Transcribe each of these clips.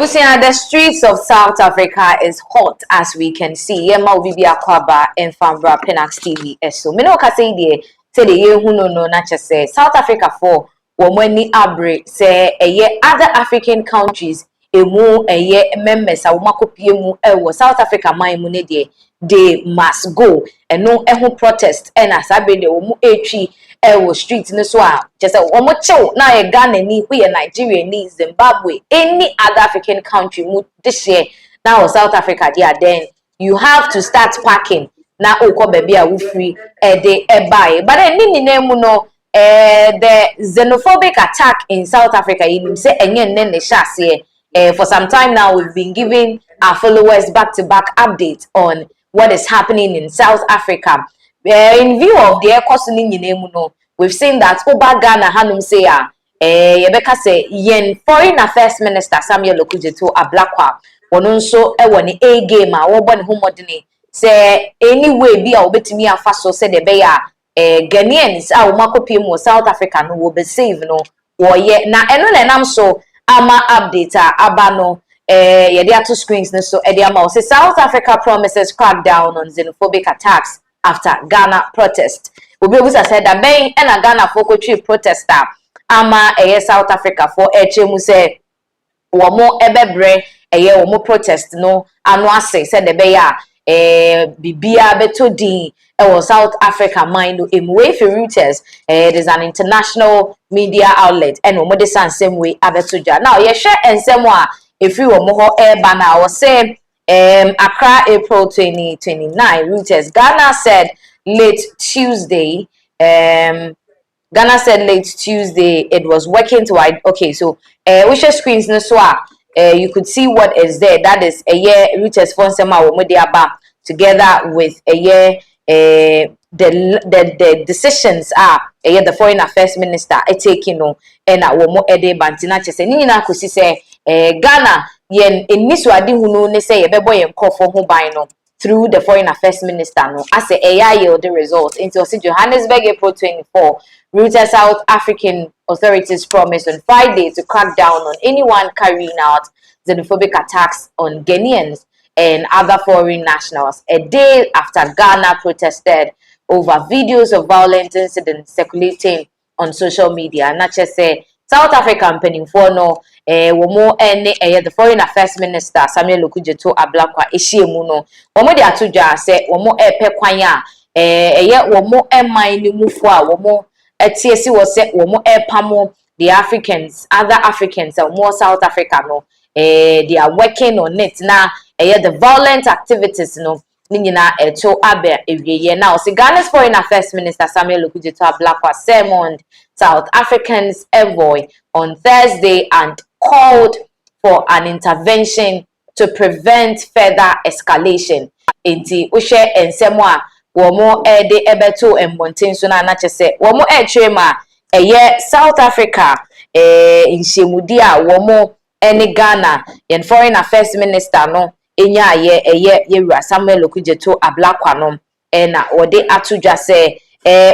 The streets of South Africa is hot, as we can see. Yema Obibi Akwaba and Fambra Pinax TV. So, me no ka say the ye who no not just say South Africa for womani abre say other African countries emu members a womakopie mu South Africa man mu ne they must go and no protest and as abe de womu etwi street no so just omo chew na ye Ghana ni we Nigeria ni Zimbabwe any other African country mu this year now South Africa there then you have to start packing na okọ baby a wo free de buy but then ni name no the xenophobic attack in South Africa you say enye nne ne hyase for some time now we've been giving our followers back-to-back updates on what is happening in South Africa. In view of the we've seen that Oba Ghana Hanum say Yebeka say yen Foreign Affairs Minister Samuel Okujeto Ablakwa wonunso woni A game wo bon humodini say anyway bi a obetimi afaso say de be ya Ghanaians a womakopie mu South Africa no will be save no wo ye na eno na nam so ama update abano yede ato screens no so ama say South Africa promises crackdown on xenophobic attacks after Ghana protest. Obiobisa said that ben and Ghana for country protester ama South Africa for echemu say womo ebebre womo protest no anu ase said the be ya bibia beto din South Africa mind no emwe for Reuters there's an international media outlet and womo de san same way abetoja now ye share ensemo a if you womo ho banner or say Accra April 2029 Reuters Ghana said late Tuesday it was working to okay so we share screens no so you could see what is there that is a year Reuters phone sema wo de aba together with a year the decisions are the Foreign Affairs Minister taking no and wo ede bantina chese ni nyina kosi say Ghana yen eniso ade hunu ne say yebebo yen kofo ho ban no through the Foreign Affairs Minister no as yield the results into Johannesburg April 24 Reuters South African authorities promised on Friday to crack down on anyone carrying out xenophobic attacks on Ghanaians and other foreign nationals a day after Ghana protested over videos of violent incidents circulating on social media. Not just say South African penning for no womo the Foreign Affairs Minister Samuel Okujeto Ablakwa ehyiemu no womo de atoja say womo epe kwan a womo man ni mufo a womo etiesi wo say womo epamo the Africans other Africans more South Africa no they are working on it now the violent activities no ninyina eto abe ewiye now see Ghana's Foreign Affairs Minister Samuel Okujeto Ablakwa summoned South Africans envoy on Thursday and called for an intervention to prevent further escalation. Inti ushe ensemo a womo de ebeto embonten so na na chese womo trema South Africa inshemudi a womo ene Ghana yen Foreign Affairs Minister no enya yewura Samuel Okujeto Ablakwa no na wode atuja se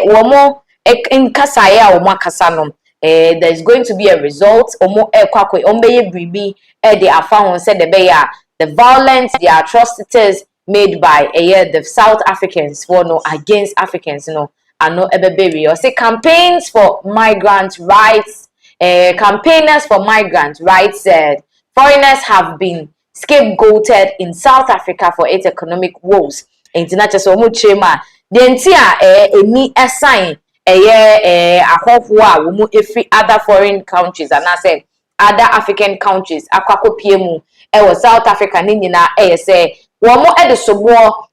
womo nkasa ya womo akasa no there is going to be a result omo kwakwe ombeye bribi de afa said the violence the atrocities made by the South Africans for no against Africans no ano ebeberi or say campaigns for migrant rights campaigners for migrant rights said foreigners have been scapegoated in South Africa for its economic woes international omo chema the entire any assign ahofo a wo mu every other foreign countries and I said other African countries akwakopie mu South Africa ni nyina say wo mo edesobo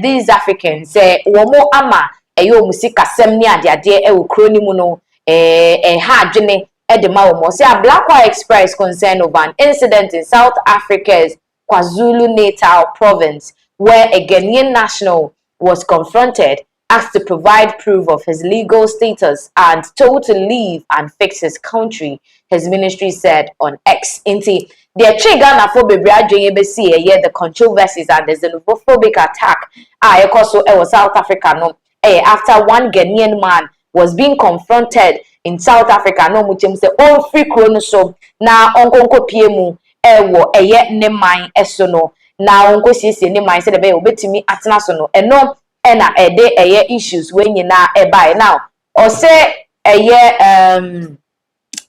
these Africans say wo mo ama musika sem ni ade kroni mu no ha adwene edema wo mo say Ablakwa express concern over an incident in South Africa's KwaZulu-Natal province where a Ghanaian national was confronted, asked to provide proof of his legal status and told to leave and fix his country, his ministry said on X. Inti the Ghana for the controversies and the xenophobic attack South Africa no after one Ghanaian man was being confronted in South Africa no muchim say all free chrono so na onkonko piemu ewo eye ne man eso no na onko siesie ne man se de be obetimi atena so no eno na ede eye issues we nyina eba now or say eye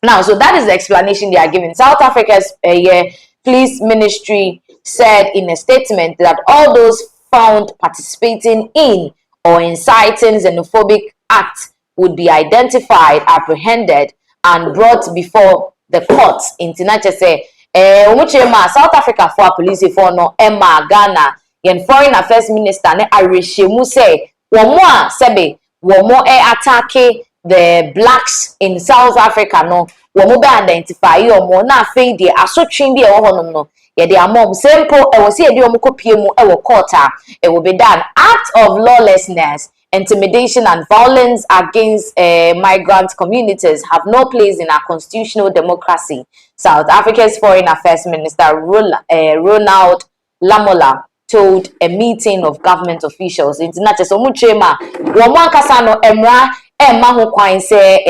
now, so that is the explanation they are giving. South Africa's police ministry said in a statement that all those found participating in or inciting xenophobic acts would be identified, apprehended, and brought before the courts. International say, South Africa for police for no Emma Ghana, yen foreign affairs minister ne arishemu say, womo sebe, womo attack the blacks in South Africa no womo be identify omo na afei de asotwen bi e wo honom no ye de amom simple e wo se ye de omo kopie mu e wo court e wo be done act of lawlessness, intimidation and violence against migrant communities have no place in our constitutional democracy. South Africa's foreign affairs minister Ronald Lamola told a meeting of government officials in Tinaches Omuchema womo kasa no emra Emma ho kwan say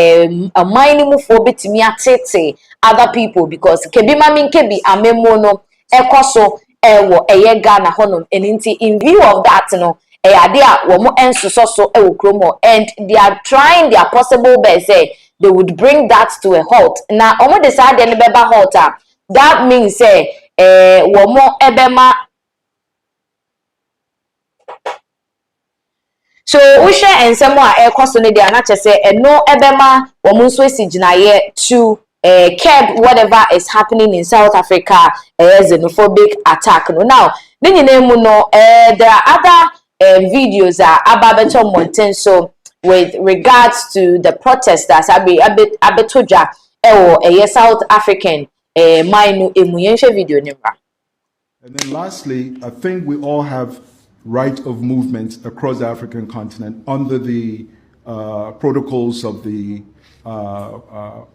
a mining for betimi atete other people because kebi mami kebi amemo no ekoso ewo eye Ghana honum eninti in view of that no ade a wo mo ensuso so ewo kromo and they are trying their possible best say they would bring that to a halt na omo decide the beba halt that means say wo mo ebema. So we share and some more air cost on the anache say no ebema womunso esijinaye to curb whatever is happening in South Africa xenophobic attack. Now, there are other videos ababeto montenso with regards to the protesters abetoja South African minu emuyenshe video nimra. And then lastly, I think we all have right of movement across the African continent under the protocols of the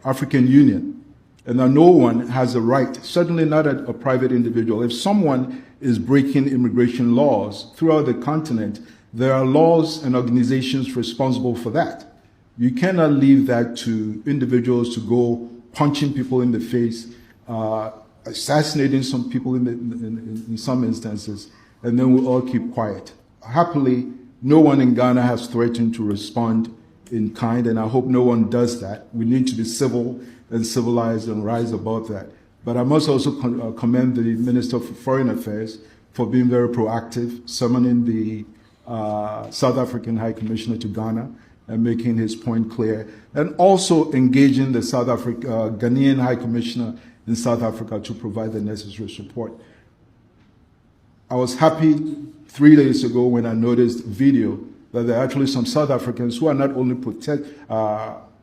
African Union. And that no one has a right, certainly not a private individual. If someone is breaking immigration laws throughout the continent, there are laws and organizations responsible for that. You cannot leave that to individuals to go punching people in the face, assassinating some people in some instances, and then we all keep quiet. Happily, no one in Ghana has threatened to respond in kind, and I hope no one does that. We need to be civil and civilized and rise above that. But I must also commend the Minister for Foreign Affairs for being very proactive, summoning the South African High Commissioner to Ghana and making his point clear, and also engaging the Ghanaian High Commissioner in South Africa to provide the necessary support. I was happy 3 days ago when I noticed a video that there are actually some South Africans who are not only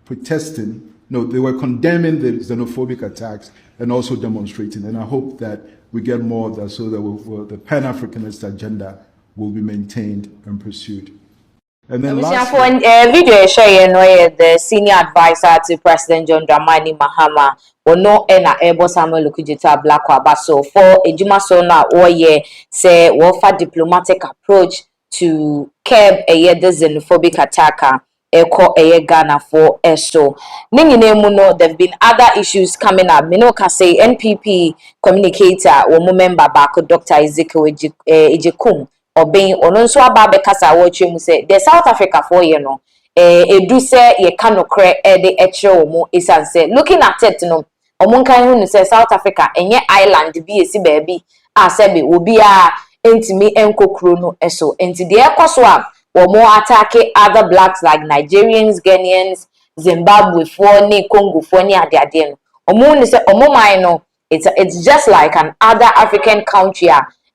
protesting, no, they were condemning the xenophobic attacks and also demonstrating. And I hope that we get more of that so that the Pan-Africanist agenda will be maintained and pursued. And then lastly, video showing the senior advisor to President John Dramani Mahama no ena ebo Samuel Okudzeto black abaso for ejuma so na oye say wofa diplomatic approach to curb the xenophobic attacker eko Ghana for eso ningine mu no there've been other issues coming up me no can say NPP communicator wo member back Dr. Ejekum Obin ononso aba bekasa wo twemu say the South Africa for you know edu say ye kanokre de eche omo isan say looking at it no omo kan hu say South Africa enye island bi esi baabi a sebe obi a entimi enkokro no eso enti de ekoso a omo attack other blacks like Nigerians, Ghanaians, Zimbabwe for ni Congo for ni ade no omo ni say omo man no it's just like an other African country.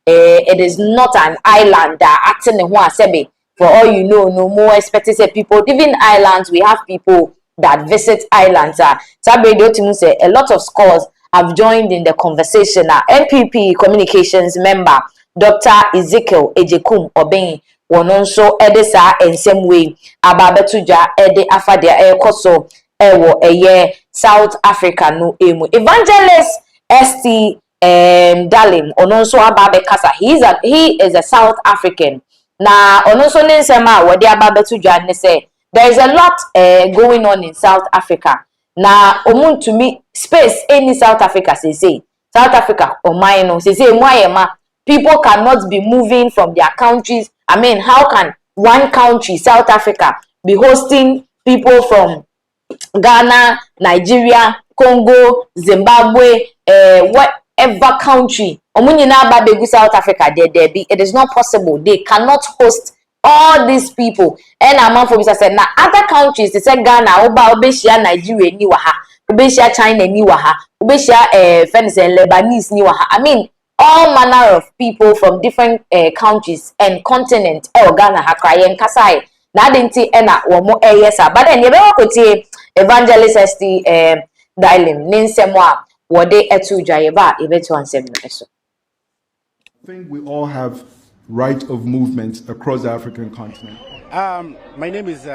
It is not an island that acting in one sebe. For all you know, no more expected say people even islands. We have people that visit islands. Say a lot of scholars have joined in the conversation. NPP communications member Dr. Ezekiel Ejekum Obeng won also edesa in same way. Ababetuja ede afadia ekoso ewo eye South Africa no emu evangelist ST Darling ononso ababe kasa he is a South African na ononso ninsema wodi ababe tudwa ne say there is a lot going on in South Africa na omuntumi space any South Africa say South Africa or mine, say people cannot be moving from their countries. I mean, how can one country, South Africa, be hosting people from Ghana, Nigeria, Congo, Zimbabwe, whatever country? South Africa, it is not possible. They cannot host all these people. And Amamphobia said, now other countries, they said Ghana, Obeshia, Nigeria, Niwaha, Obeshia, China, Niwaha, Obeshia, Lebanese, Niwaha. I mean, all manner of people from different countries and continents. Ghana, Hakrayen, Kasai. Now, didn't see Ena or more yes, but then you know, evangelist ST dialing, Ninsemwa, what they etu Jayaba, Ibetu and Semneso. I think we all have right of movement across the African continent. My name is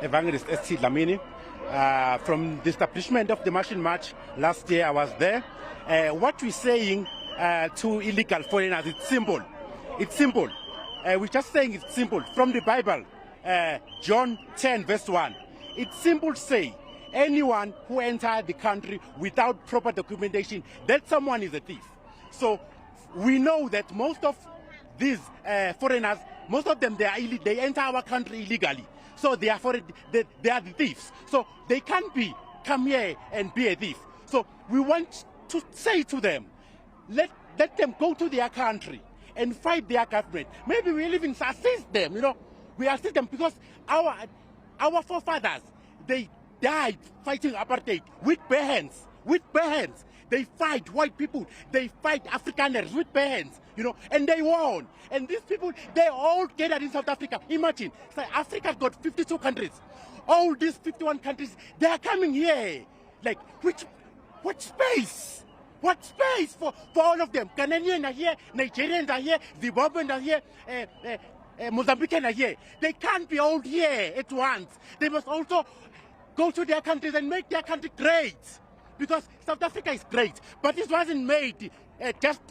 Evangelist ST Lamini. From the establishment of the Martian March last year, I was there. What we're saying to illegal foreigners, it's simple. It's simple. We're just saying it's simple. From the Bible, John 10, verse 1. It's simple to say, anyone who enters the country without proper documentation, that someone is a thief. So we know that most of these foreigners, most of them, they enter our country illegally. So they are the thieves. So they can't come here and be a thief. So we want to say to them, let them go to their country and fight their government. Maybe we even assist them, we assist them because our forefathers, they died fighting apartheid with bare hands, They fight white people, they fight Afrikaners with bare hands, and they won. And these people, they all gathered in South Africa. Imagine, Africa's got 52 countries. All these 51 countries, they are coming here. Like, what space? What space for all of them? Canadians are here, Nigerians are here, Zimbabweans are here, Mozambicans are here. They can't be all here at once. They must also go to their countries and make their country great. Because South Africa is great, but it wasn't made just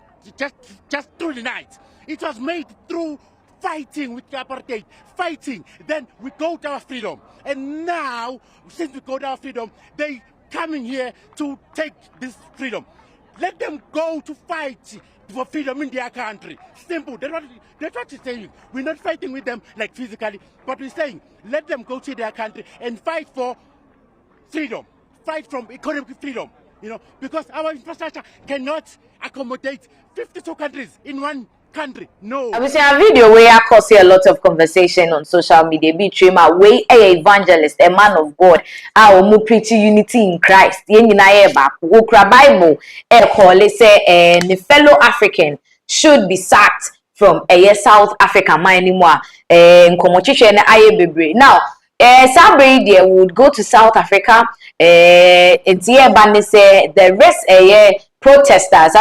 through the night. It was made through fighting with apartheid, fighting. Then we got our freedom. And now, since we got our freedom, they coming here to take this freedom. Let them go to fight for freedom in their country. Simple. That's what we're saying. We're not fighting with them like physically, but we're saying let them go to their country and fight for freedom. Fight from economic freedom, because our infrastructure cannot accommodate 52 countries in one country. No. I was seeing a video where I caused a lot of conversation on social media. Between my way, a evangelist, a man of God, our mu preaching unity in Christ. Ukra Bible, call it say the fellow African should be sacked from a South Africa. My anymore. Now. Sabri there would go to South Africa. It's here, but say the rest protesters.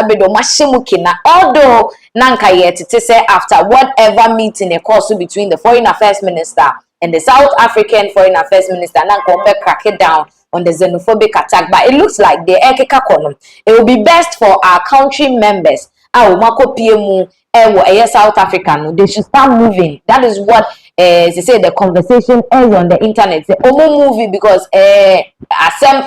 Although Nanka yet to say after whatever meeting a course between the Foreign Affairs Minister and the South African Foreign Affairs Minister, Nanka crack it down on the xenophobic attack. But it looks like the it will be best for our country members. South Africa, they should start moving. That is what they say the conversation is on the internet. Say movie because asem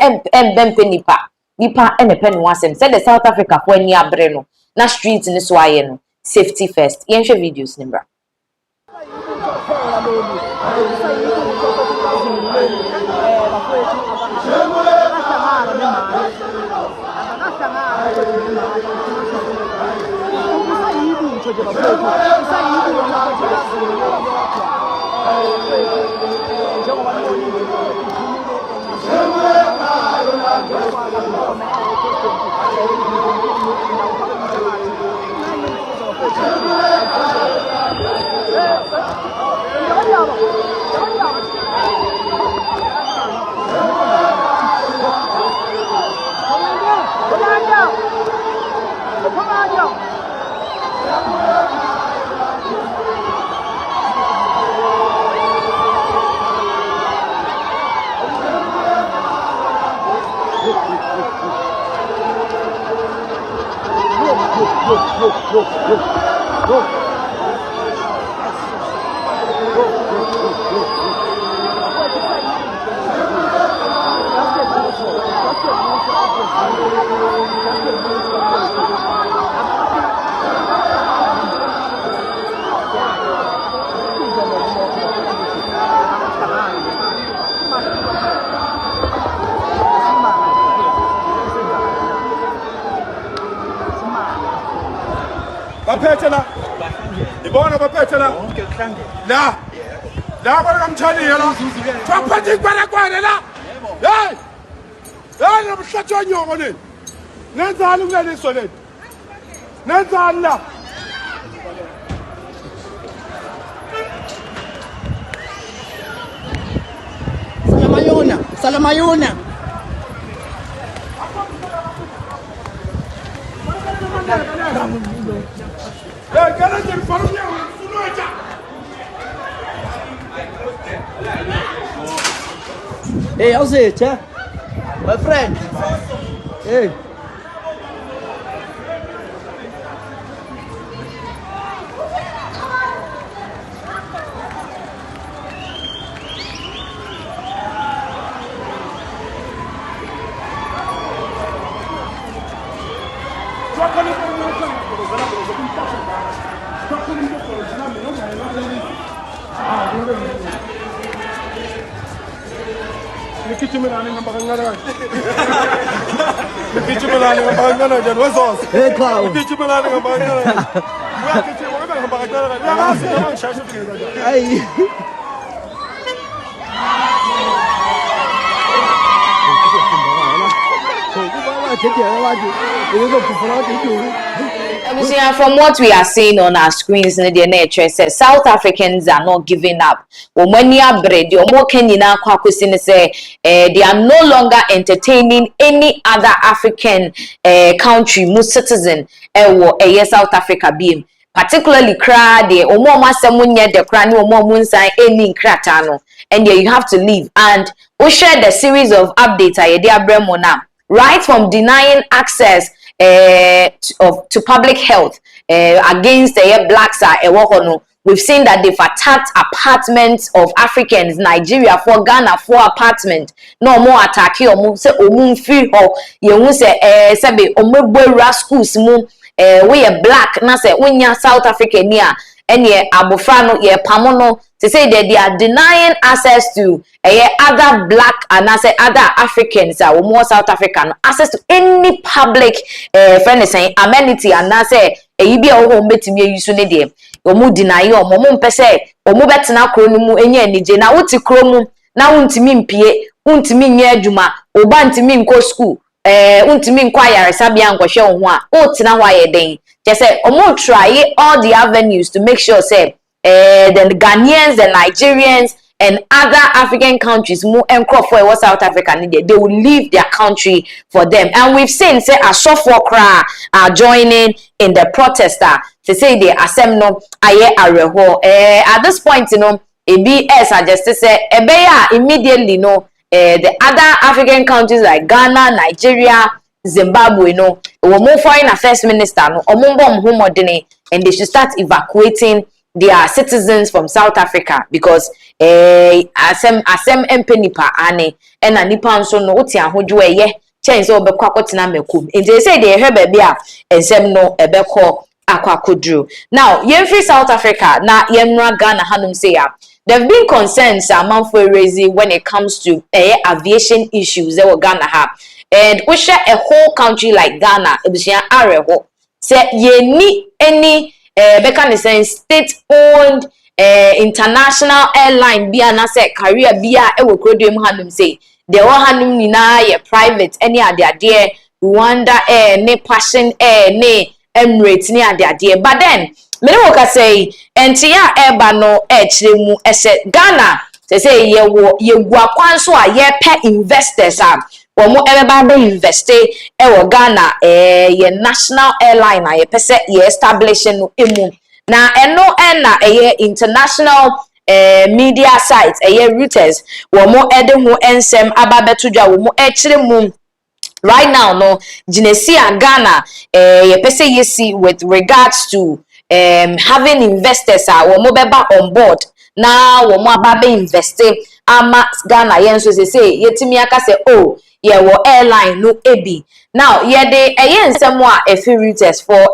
nipa and the pen was said the South Africa for any breno na streets in this way safety first. Yenche videos nimba. petela. Ibona baphetela. La. La bana mthani yela. Twaphathi kwana la. Hey! Hey, nomhlatshwa nyoko le. Nenzani kuleliso lethu? Nenzani la? Salamayona. Hey, how's it, my friend? Hey. From what we are seeing on our screens, says South Africans are not giving up. They are no longer entertaining any other African country, most citizen, South Africa being. Particularly and you have to leave. And we shared a series of updates right from denying access to public health against the blacks. We've seen that they've attacked apartments of Africans, Nigeria for Ghana for apartment. No more attack here. Free or you say schools we are black. Na say when you South Africa near and ye abofrano ye pamono to say that they are denying access to other black and other Africans or more South African access to any public friend saying amenity and say you be a home betimi use ne de omu deny o mo mpese omu betena kro no mu enye nije na wuti kro mu na wuntimi mpie wuntimi nye adwuma oba ntimi nko school untimi nkwa yaresa bia nkwhwe ho a o tina ho ayeden je say omo try all the avenues to make sure say the Ghanaians, the Nigerians and other African countries more for South Africa they will leave their country for them. And we've seen say a software cry are joining in the protester to say they asem no aye areho at this point it be as I just say immediately the other African countries like Ghana, Nigeria, Zimbabwe, we more foreign affairs minister, and they should start evacuating their citizens from South Africa because asem empenipa ane and a nipa so no oti ahodwo eye change obekwa kotina mekum. And they say they heard baby ensem no ebeko akwakodru. Now, free South Africa na yemra Ghana hanum say there have been concerns among raising when it comes to aviation issues that Ghana have. And we share a whole country like Ghana, say ye need any state-owned international airline be an asset career be a hanum say they all hanum nina ye private any other dear Rwanda air ne Passion air ne Emirates ni ade but then me woka say entia eba no echiremu ese Ghana say ye gua kwan so a ye pe investors wo mo ebeba be invest wo Ghana ye national airline ye pese ye establishing no emu na eno na ye international media sites ye routers wo mo ede ho ensem ababetudwa wo mo echiremu. Right now, no, Genesia Ghana, yesi with regards to having investors on board. Now, babe investing, Ghana, yenso say, yetimiaka say, oh, airline no ebi. Now, de somewhat a few routers for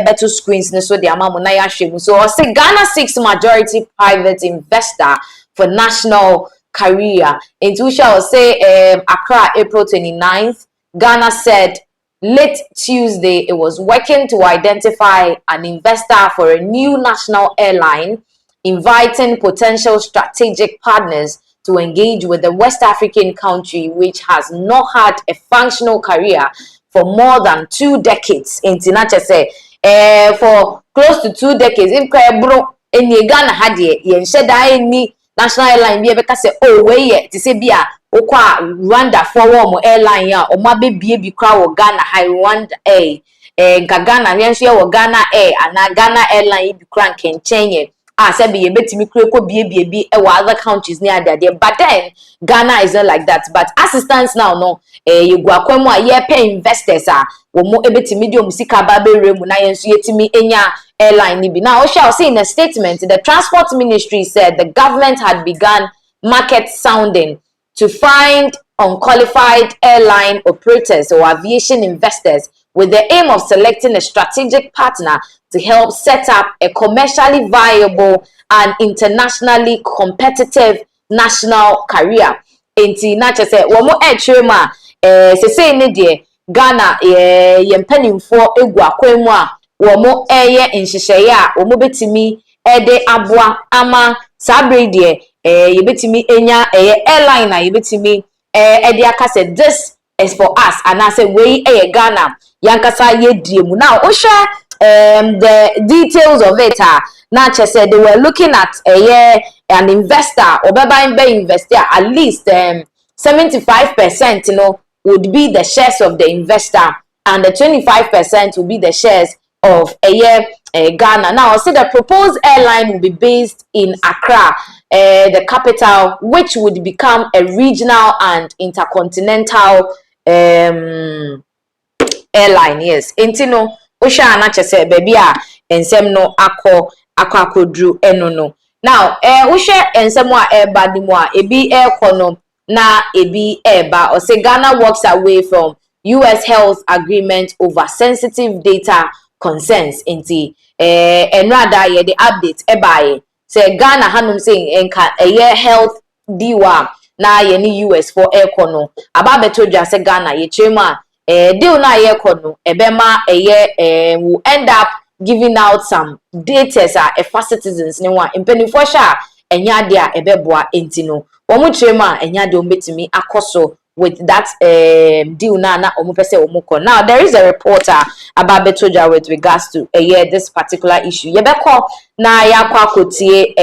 better screens, so the amamuna shemu. So, I say Ghana 6 majority private investor for national career. And we shall say, Accra, April 29th. Ghana said late Tuesday, it was working to identify an investor for a new national airline, inviting potential strategic partners to engage with the West African country, which has not had a functional career for more than 2 decades. In Tinache say, for close to 2 decades, if Krebro in Ghana had ye shed any national airline be able say, oh, way to say, Bia, Okwa Rwanda for airline ya, or maybe be crowd Ghana, High Rwanda, Ghana, Yanshia, Ghana, and Ghana airline be crank and change. I said, be a bit me be other countries near there. But then Ghana is not like that. But assistance now, no, you go a year pay investors are more able to medium sika baby room na me enya airline nibi. Now, I shall say in a statement, the Transport Ministry said the government had begun market sounding to find unqualified airline operators or aviation investors with the aim of selecting a strategic partner to help set up a commercially viable and internationally competitive national career. Enti na chese womo echirema sese ne de Ghana yempanimfo egu akwemu a womo eye nhyehyeye a womo betimi ede aboa ama sabre de yebetimi enya airline na yebetimi ede akase this is for us and I say we Ghana yankasa yediemu. Now osha the details of it now said they were looking at an investor or by investor at least 75% would be the shares of the investor and the 25% will be the shares of Ghana. Now, see the proposed airline will be based in Accra, the capital, which would become a regional and intercontinental airline. Yes, intino osha na chese baby a ensem no akodru enono. Now, osha ensem a eba di mo a ebi ekono na ebi eba or say Ghana walks away from US health agreement over sensitive data concerns inti enrada ye the update eba say Ghana hanum saying enka health diwa na ye ni US for ekono ababeto dwa say Ghana ye chema deal na ye kono ebema will end up giving out some data for citizens ne wa impenifo sha enya de a ebeboa entino omu chema enya de ombetimi akoso with that deal na omu pese omu ko. Now there is a reporter about Betoja with regards to this particular issue yebeko na yakwa kotie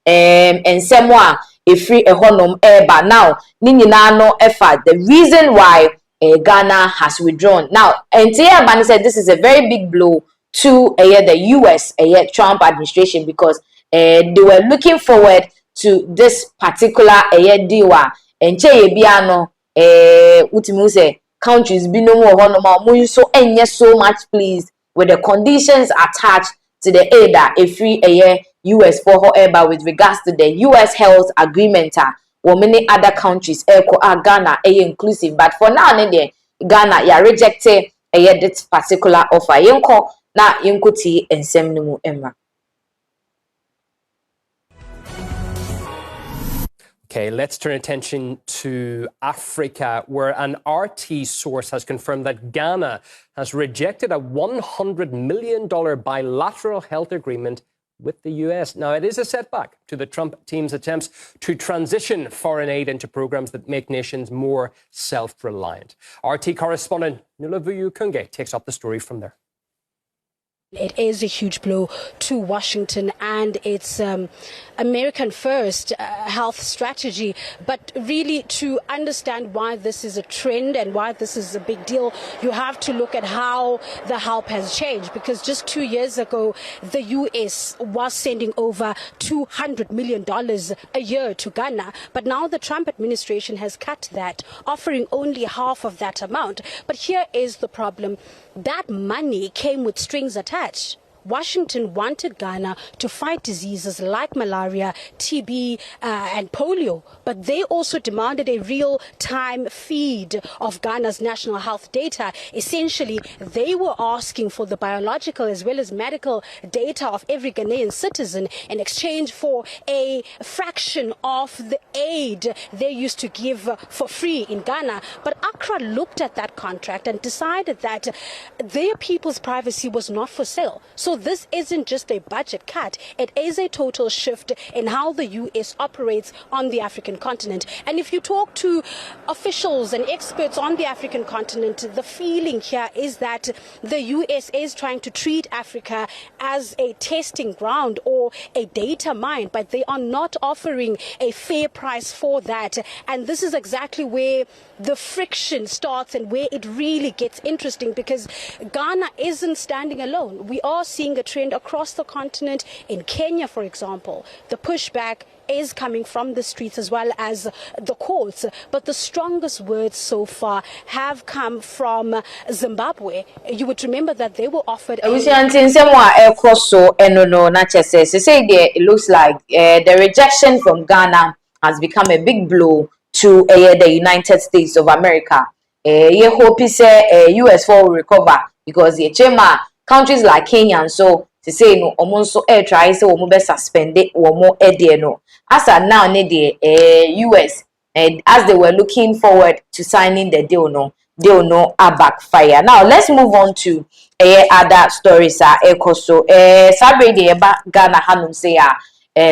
ensemo a efri ehonom eba. Now ni nyina no efa the reason why Ghana has withdrawn. Now, NTA Bani said this is a very big blow to the US Trump administration because they were looking forward to this particular deal. And Biano, Utimuse countries be no more honor so much pleased with the conditions attached to the aid that a free US for however with regards to the US health agreement. Or many other countries, Ghana, inclusive. But for now, Ghana, ya rejected this particular offer. Yenko na yenkuti ensemnimu emma. Okay, let's turn attention to Africa, where an RT source has confirmed that Ghana has rejected a $100 million bilateral health agreement with the US. Now, it is a setback to the Trump team's attempts to transition foreign aid into programs that make nations more self-reliant. RT correspondent Nulavuyu Kunge takes up the story from there. It is a huge blow to Washington and its American first health strategy. But really, to understand why this is a trend and why this is a big deal, you have to look at how the help has changed. Because just 2 years ago, the U.S. was sending over $200 million a year to Ghana. But now the Trump administration has cut that, offering only half of that amount. But here is the problem. That money came with strings attached. Washington wanted Ghana to fight diseases like malaria, TB, and polio, but they also demanded a real-time feed of Ghana's national health data. Essentially, they were asking for the biological as well as medical data of every Ghanaian citizen in exchange for a fraction of the aid they used to give for free in Ghana. But Accra looked at that contract and decided that their people's privacy was not for sale. So this isn't just a budget cut, it is a total shift in how the US operates on the African continent. And if you talk to officials and experts on the African continent, the feeling here is that the US is trying to treat Africa as a testing ground or a data mine, but they are not offering a fair price for that. And this is exactly where the friction starts and where it really gets interesting, because Ghana isn't standing alone. We are seeing a trend across the continent. In Kenya, for example, the pushback is coming from the streets as well as the courts. But the strongest words so far have come from Zimbabwe. You would remember that they were offered it looks like the rejection from Ghana has become a big blow to the United States of America. You hope US will recover, because the chema countries like Kenya and so to say no almost air try so we be suspended or more no as are now US, and as they were looking forward to signing the deal no backfire. Now let's move on to other stories so Sabre Ghana Hanum say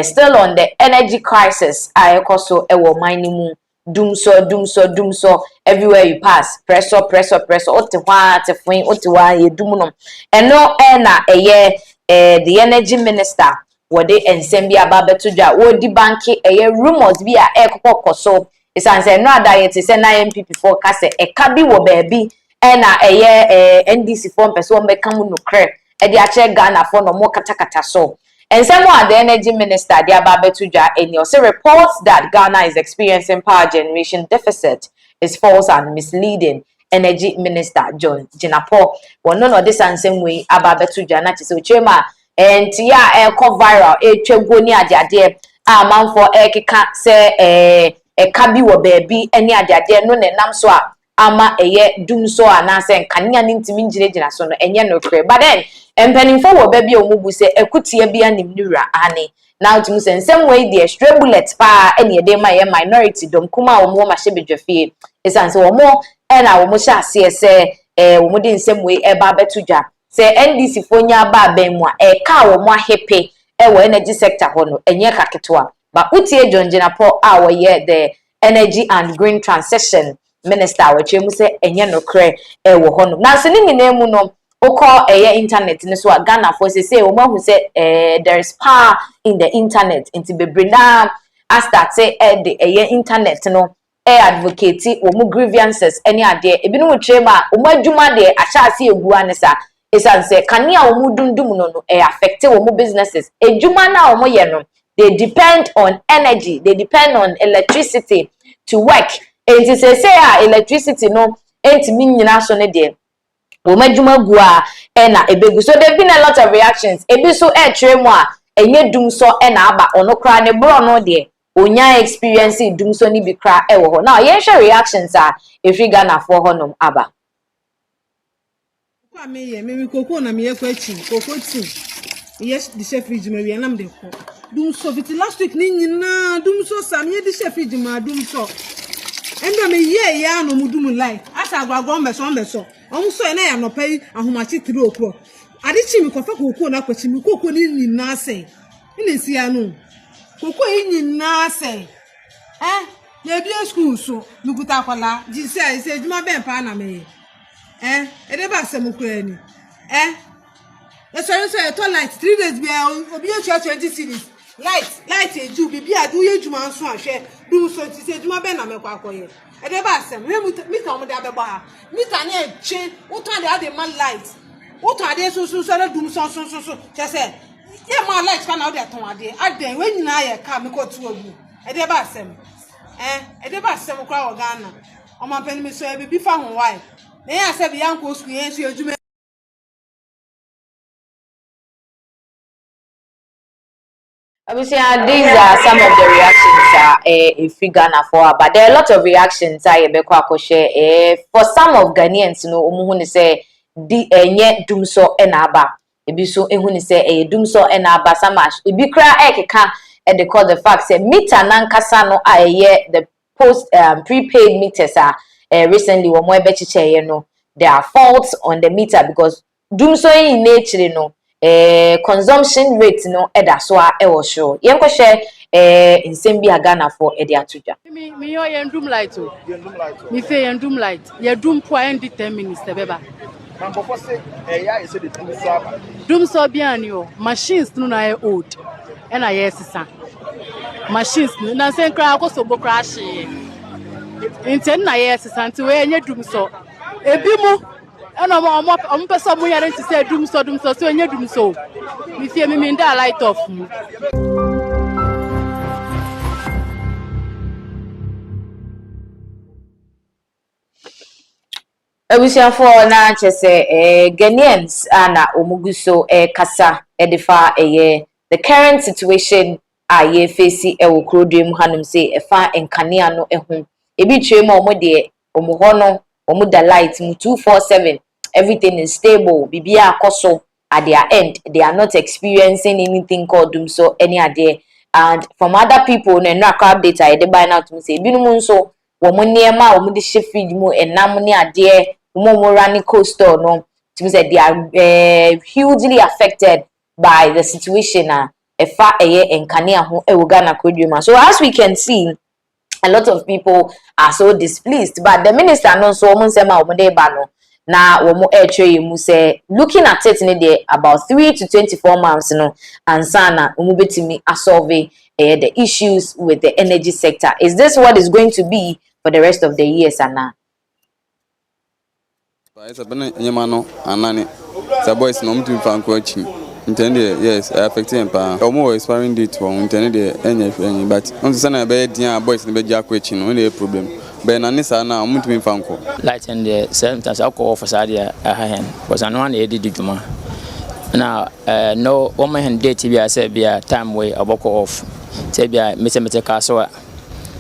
still on the energy crisis so mining doom so everywhere you pass pressure otiwa tefun otiwa yedumuno eno na the energy minister wode ensem bi ababetudwa wodi banki rumors bi ekokokoso isanse no adayete se na MPP for kase eka wo baabi na NDC for person be kamu no kre e de ache Ghana for no mo katakata so. And someone, the energy minister, the Ababetujwa, and also reports that Ghana is experiencing power generation deficit is false and misleading. Energy Minister John Jinapo, well, none of this and same way Ababetujwa, not so chema, and tia viral, chebonia, dear, man for kika say a kabi wo baby, any other dear, no, namswa. Ama doom so anase kanya ntimi ngire so no enye no kre, but then empanimfo wo ba bi omubu se ekutie bia nimnura ane now to say same way the stray bullet pa ene de ma minority dom kuma wo mo ma hyebedwafie esan se wo mo na wo mo sha ase se wo mo de same way e ba betudwa se NDC fonya ba ban mu a ka wo mo ahepe wo energy sector ho no enye kaketoa ba utie jonjenapo a wo ye the energy and green transition minister wachemu se enye nokre wo hono na se ni nyina mu no okọ internet ni so Ghana for say wo mahu se there is power in the internet into bebrina as that say the internet no advocate wo mu grievances any ade ebinu wo trema wo madwuma de ahyase egu anesa esanse kania wo mu dundum no affect wo mu businesses edwuma na wo mo ye no they depend on energy, they depend on electricity to work. And to say electricity no ain't mean so ne de womajuma gua na ebegu. So there've been a lot of reactions ebi so tremu a enye dum so na aba ono kra ne bro no de onya experience dum so ni bi kra wo ho. Now yen share reactions if you Ghana for honum aba kwa me koko na me ekwa chi koko ti yes the chef fridge me we nam de ko dum so vit last week ni nyina dum so sam ye the chef fridge ma dum so enda me ye ya no mudum like asa agwagwo mbeso on so na ya no pay ahomachi 3 o'clock ade chi mi kofa koko na kwachi mi koko ni nyina se ni si anu koko yi nyina se ye bi school so nukuta kwala ji se juma ben pa na me ede ba se mu kura ni so to light 3 days bi obi e 20 series light eju bi adu ye juma nso ahwe du so ti se juma ben na me kwa akoye ede ba se me mita omo de abegba ha mita na eche uto ade man light uto ade so na dum so che se ye ma light ka na ode ton ade we nyina ye ka me ko tu ogu ede ba se ede ba se mu kwa Ghana o ma peni me so e bi fa ho why na ya se bi yanko school yen so ejuma These are some of the reactions if we Ghana for, but there are a lot of reactions share for some of Ghanaians, umuhuni say di enye dumso enaba. Ebi so ehuni say dumso enaba samash. Ebi kra ekeka they call the fact say meter nankasa no the post prepaid meters are recently womo ebechiche no there are faults on the meter because dumso in nature no consumption rate no eda so a show yenko share nsem bi Ghana for ede atuja me yo yendum light o me fe yendum light yedum po end 10 minutes beba man before say ya is the dum saba dum so bia ni o machines no na old and I sisa machines na sen kra akoso bo crash inten na sisa nti we enye dum so ebi mu and I'm person mo yare nti say dum so so enye dum so me fe me nda light off mu. for na chese Ghanaians ana omuguso kasa edifa the current situation ye face wo krodem hanum say efa enkanea no ehun ebi twem omo de omo ho no omo da light mu 247 everything is stable bibia akoso at their end they are not experiencing anything called doom so any idea and from other people na update I buy now to say binum nso wo mo niema wo mo de shefrid mu enam ne ade mo running coastal no to say they are hugely affected by the situation efa enkanea ho Ghana kodwuma. So as we can see a lot of people are so displeased but the minister no so mo nsema wo de ba no na wo mo mu say looking at it in there about 3 to 24 months no ansana wo mo betimi solve the issues with the energy sector. Is this what is going to be for the rest of the years ana? It's been nyamano anani the boys no mtu mfanko achi intended yes affecting empa omo expiring date for intended any but on sana be dia boys no be jako achi no no problem be na nisa na mtu mfanko light and the sometimes alcohol for sadia ahen because anu na edidi djuma na no one man date bi say bia time way aboko off say bia mete kaso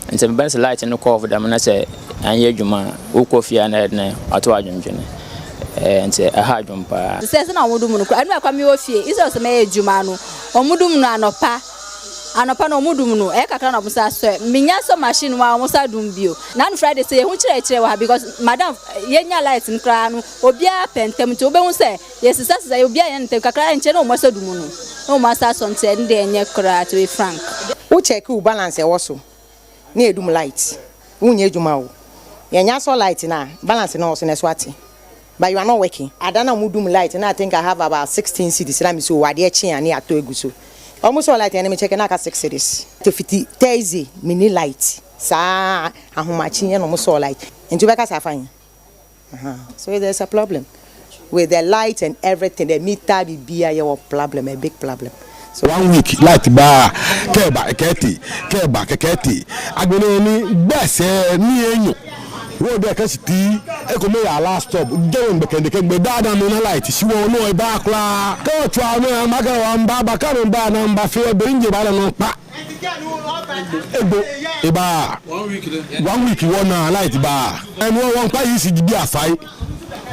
and some bench light no call for them na say anye djuma ukofia na ato adwumdwene nti aha dwumpa se na omudum no anu akwa mi ofie iso se me djuma no omudum no anopa no omudum no kakra na musa so minya so machine wa musa dum bio na no Friday say hu kire wa because madam yenya light nkra no obia pentem ti obehu se yesisa se obia yen ntem kakra enche na musa dum no musa so nte ndi enye kra to be frank who check who balance e woso na edum light unye djuma wo yenya so light na balance na also na swati but you are not working adana mudum light na I think I have about 16 cities na me so wade echi ani ato eguso almost all light enemy check na ka 6 cities to 50 Thursday mini light sa ahomachi no almost all light into beka safan so there's a problem with the light and everything the meter bibia your problem a big problem. So 1 week light ba keba keketi agbeno ni gbese ni enyo wo de ka siti e ko me ya last stop down be kende ke dada no na light si wo no e ba kla ka twa no maga wa mba ba ka no ba na mba fe be nje ba no pa ebo e ba 1 week wona light ba and won pa yi si di afai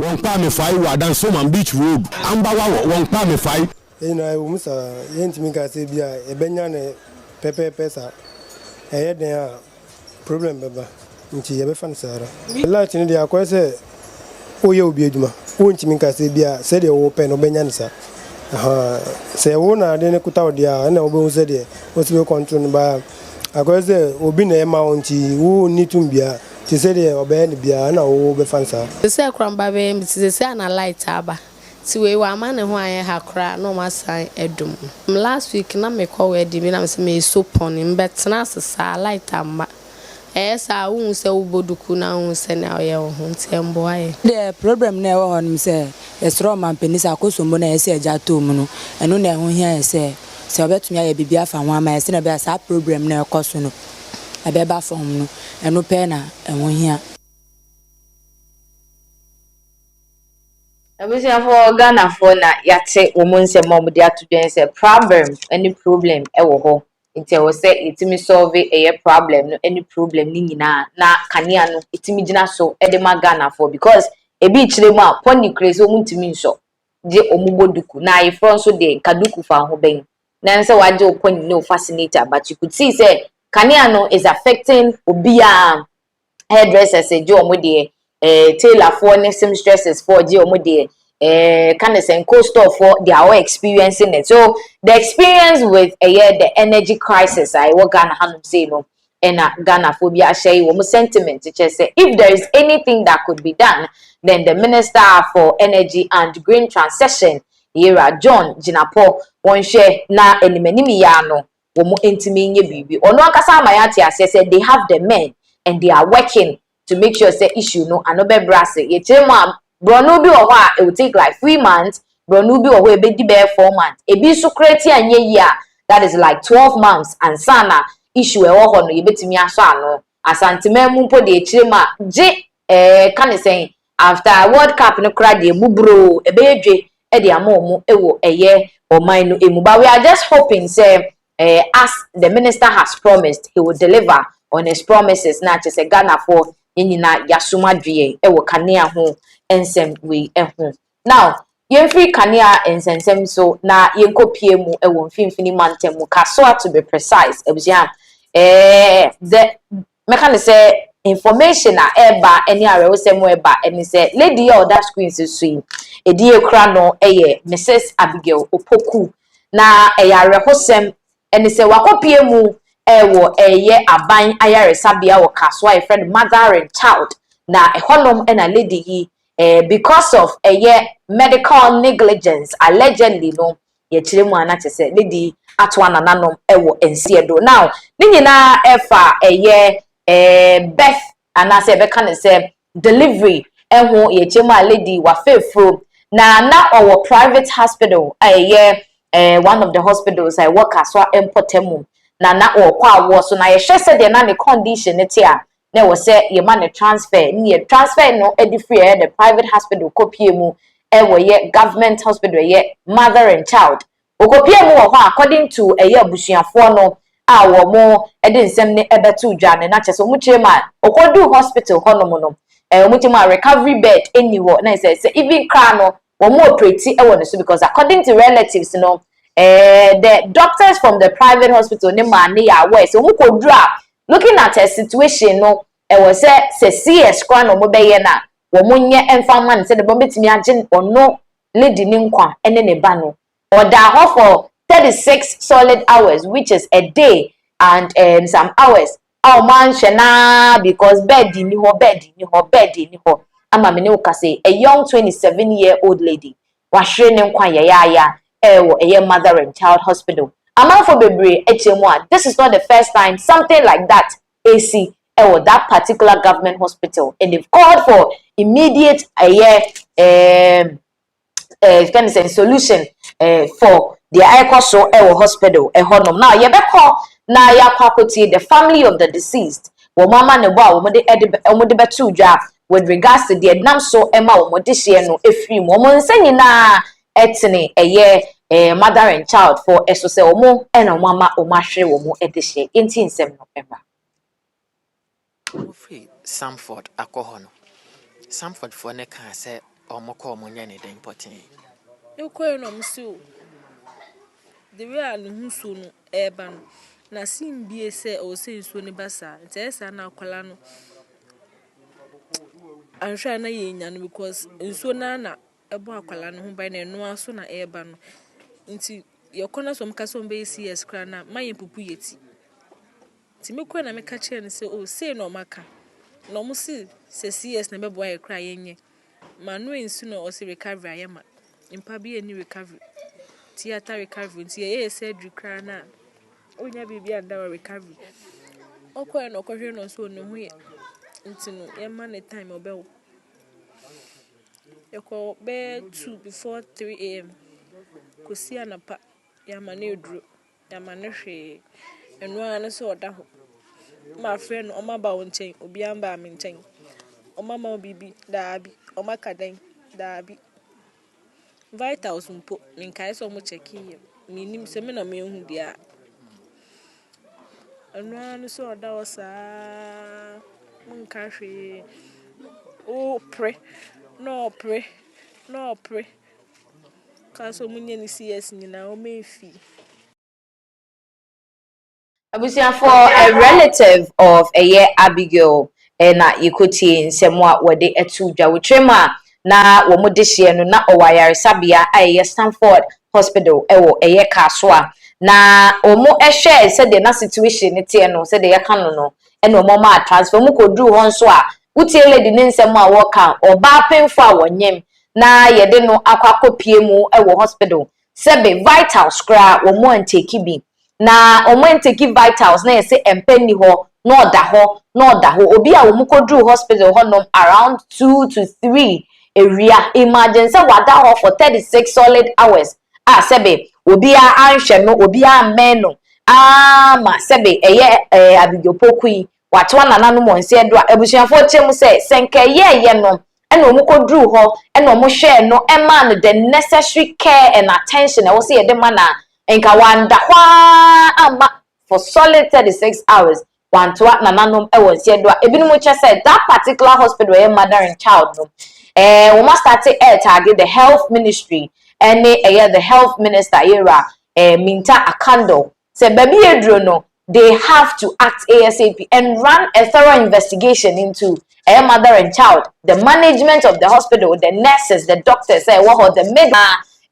won pa me fai wa dan so man beach road amba wa won pa me fai wo musa yentimi ka se bia e benya ne pepe pesa e den a problem baba nti yebe fan sara light ni dia ko se o ye obi aduma o ntimi ka se bia se de wo pe no benya ne sa se wo na de ne kuta odia na obo se de o se control no ba akwa se obi na e ma onti wo ni tum bia ti se de obe ne bia na wo be fan sa se kramba be mti se na light aba ti we wa ma ne ho aye hakra no ma san edum last week na me call we di me na me so pon mbetena sesa light amma esa wu se uboduku na wu se na ye ho ntembo aye the problem na wo honim se esro man penisa akosombo na ese eja to mu no eno na ho hia ese se obetumi aye bibia fa ho ama ese na be sa problem na ekoso no ebe ba from no eno pe na ho hia for Ghana for na yate woman se mom de atudwen se problem any problem e wo ho nti e wo say itimi solve a problem no any problem ni nyina na kanea no itimi gina so e de magana for because ebi chire mu a poni crazy o muntimi nso je omugoduku na ifro nso de kaduku fa ho ben na nse waje oponi no fascinator but you could see say kanea no is affecting obia hairdressers je omode tailor for ne seamstresses for je omode kind of saying co-store for they are all experiencing it. So the experience with the energy crisis I what Ghana hanum say no and Ghana phobia share one sentiment to just say if there is anything that could be done, then the Minister for Energy and Green Transition Yera John Jinapo one share na enimeni ya no womo intimi nye bibi ono akasa amayati say they have the men and they are working to make sure say issue no anobe brasse ye chema Brono bi oho a it will take like 3 months. Brono bi oho e be di be 4 months. E bi so kreti anye yi a that is like 12 months and sana issue e wo ho no ye betimi aso ano. Asantema mu mpo de echirema je kan say after World Cup no kra de bubro e be edwe e de amomo e wo eye oman no emu. But we are just hoping say as the minister has promised he will deliver on his promises na che say Ghana for nyina yasoma dwe e wo kanea ho ensem we ehu now yemfri kanea ensensem so na yenkopie mu e wo mfimfini mantem mu kaso to be precise ebia the mekane say information na eba any are wosem eba eni say lady ya that screen so sui edi ekra no eye Mrs Abigail Opoku na eyare hosem eni say wakopie mu ewo eye aban ayare sabia wo kaso a friend mother and child na ehonom ena lady yi because of medical negligence allegedly no ye chire mu anache say lady atwa nananom ewo ensiedo now ni nyina efa birth anase be kan say delivery eho ye chire mu lady wa fefro na owo private hospital one of the hospitals I work as empotemu na okwa so na ye hwe se de na ne condition ete a na wo say ye man transfer ni transfer no edi free the private hospital kopie mu ye government hospital ye mother and child okopie mu wo according to abusuafo no a wo mo edi nsem ne ebetu dwane na cheso mu chire ma okodu hospital hono no mutima recovery bed anywhere na say even cry no wo mo operate no so because according to relatives no the doctors from the private hospital ne ma ne ya aware so mu kodura looking at her situation no was say CS kwa no mo beye na wo munye emfa man say the bomb betimi agin ono lady ni nkwa ene ne ba no or da ho for 36 solid hours which is a day and some hours oh man shena because bed ni ho ama me ne ukase a young 27-year-old lady wa hwere ne nkwa ya ewo mother and child hospital amafo bebre echemu a this is not the first time something like that AC or that particular government hospital and they've called for immediate solution for the Aikoso hospital now yebeko na yakwakoti the family of the deceased wo mama ne bo a wo de betu dwa with regards to the nam so ema wo mo de hye no efiri mo nsanyi na etene mother and child for eso se wo ena mama o mahwe wo mo de hye enti nsem no ema free Samford akɔ no Samford for ne ka sɛ ɔmokɔ ɔmonya ne den pɔten ekɔ no msi the way a no huso no eba no na sim bie sɛ o sɛ nsuo ne basa ntɛsa na akwala no anhwa na yenya no because nsuo na ɛbɔ akwala no ho ban na ɛno aso na eba no nti yɛkɔna som ka som be CS kra na mayen pupu yeti ti mekɔ na meka kyerɛ ne sɛ o sei no maka no mo si sɛ CS na bɛbɔ ayɛ kra yenye ma no ensu no o si recovery ayema impa bi eni recovery theater recovery nti ye surgery kra na onya bibi anda recovery okɔ no kɔhwɛ no so no ho ye nti no ye ma ne time obewo ekɔ be 2 before 3 am kosi anapa ya ma na eduro ya ma na hwe eno ana so oda ho ma friend o ma ba won chen obi amba me chen o ma ma bibi daabi o ma kadan daabi vitals mpo min kai so mo check here minim se me na me hu dia no so da was mun kafe oh pray no pray no pray kaso munye ni CS nyina o mefi Abusia for a relative of a year Abigail na yikuti nsemwa wode etu dwa wotrema na wo modehye no na owayare sabia aye Stanford Hospital ewo eye kaswa na omo ehwe se de na situation ne tie no se de ye kan no ena omo ma transfer mu kodru ho nso a wutie lady ne nsemwa wo kan oba penfo a wonyem na yede no akwakopie mu ewo hospital sebe vital scra wo mo anteki bi na omenteki vitals na yese empenni ho no da ho obi a omukodru hospital ho nom around 2 to 3 area emergency wada ho for 36 solid hours sebe obi a anhwe no obi a men no ma sebe eye abigopokui watwa nananu monse do abusuafo chem se senke ye no ena omukodru ho ena omuhwe no ema no the necessary care and attention e wo se ye de mana enka wanda kwa ama for solid 36 hours wantoa nananom e wonse do ebinum che say that particular hospital where mother and child no we must start to target the health ministry and the health minister era Minta Akando say baby edro no they have to act ASAP and run a thorough investigation into mother and child, the management of the hospital, the nurses, the doctors, what the med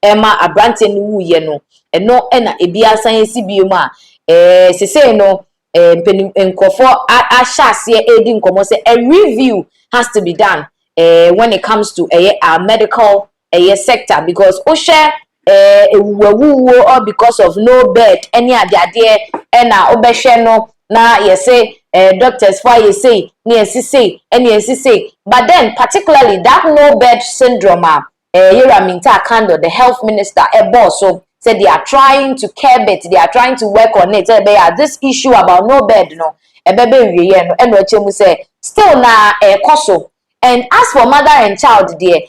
Emma Abranten wu ye no eno na ebia science bioma se say no nkofo ahase edi nkomo say a review has to be done when it comes to our medical sector because o share ewuwo or because of no bed any ade na obehwe no na you say doctors for you say but then particularly that no bed syndrome Minta Kando, the health minister, so said they are trying to curb it, they are trying to work on it. This issue about no bed, no, still na koso. And as for mother and child, the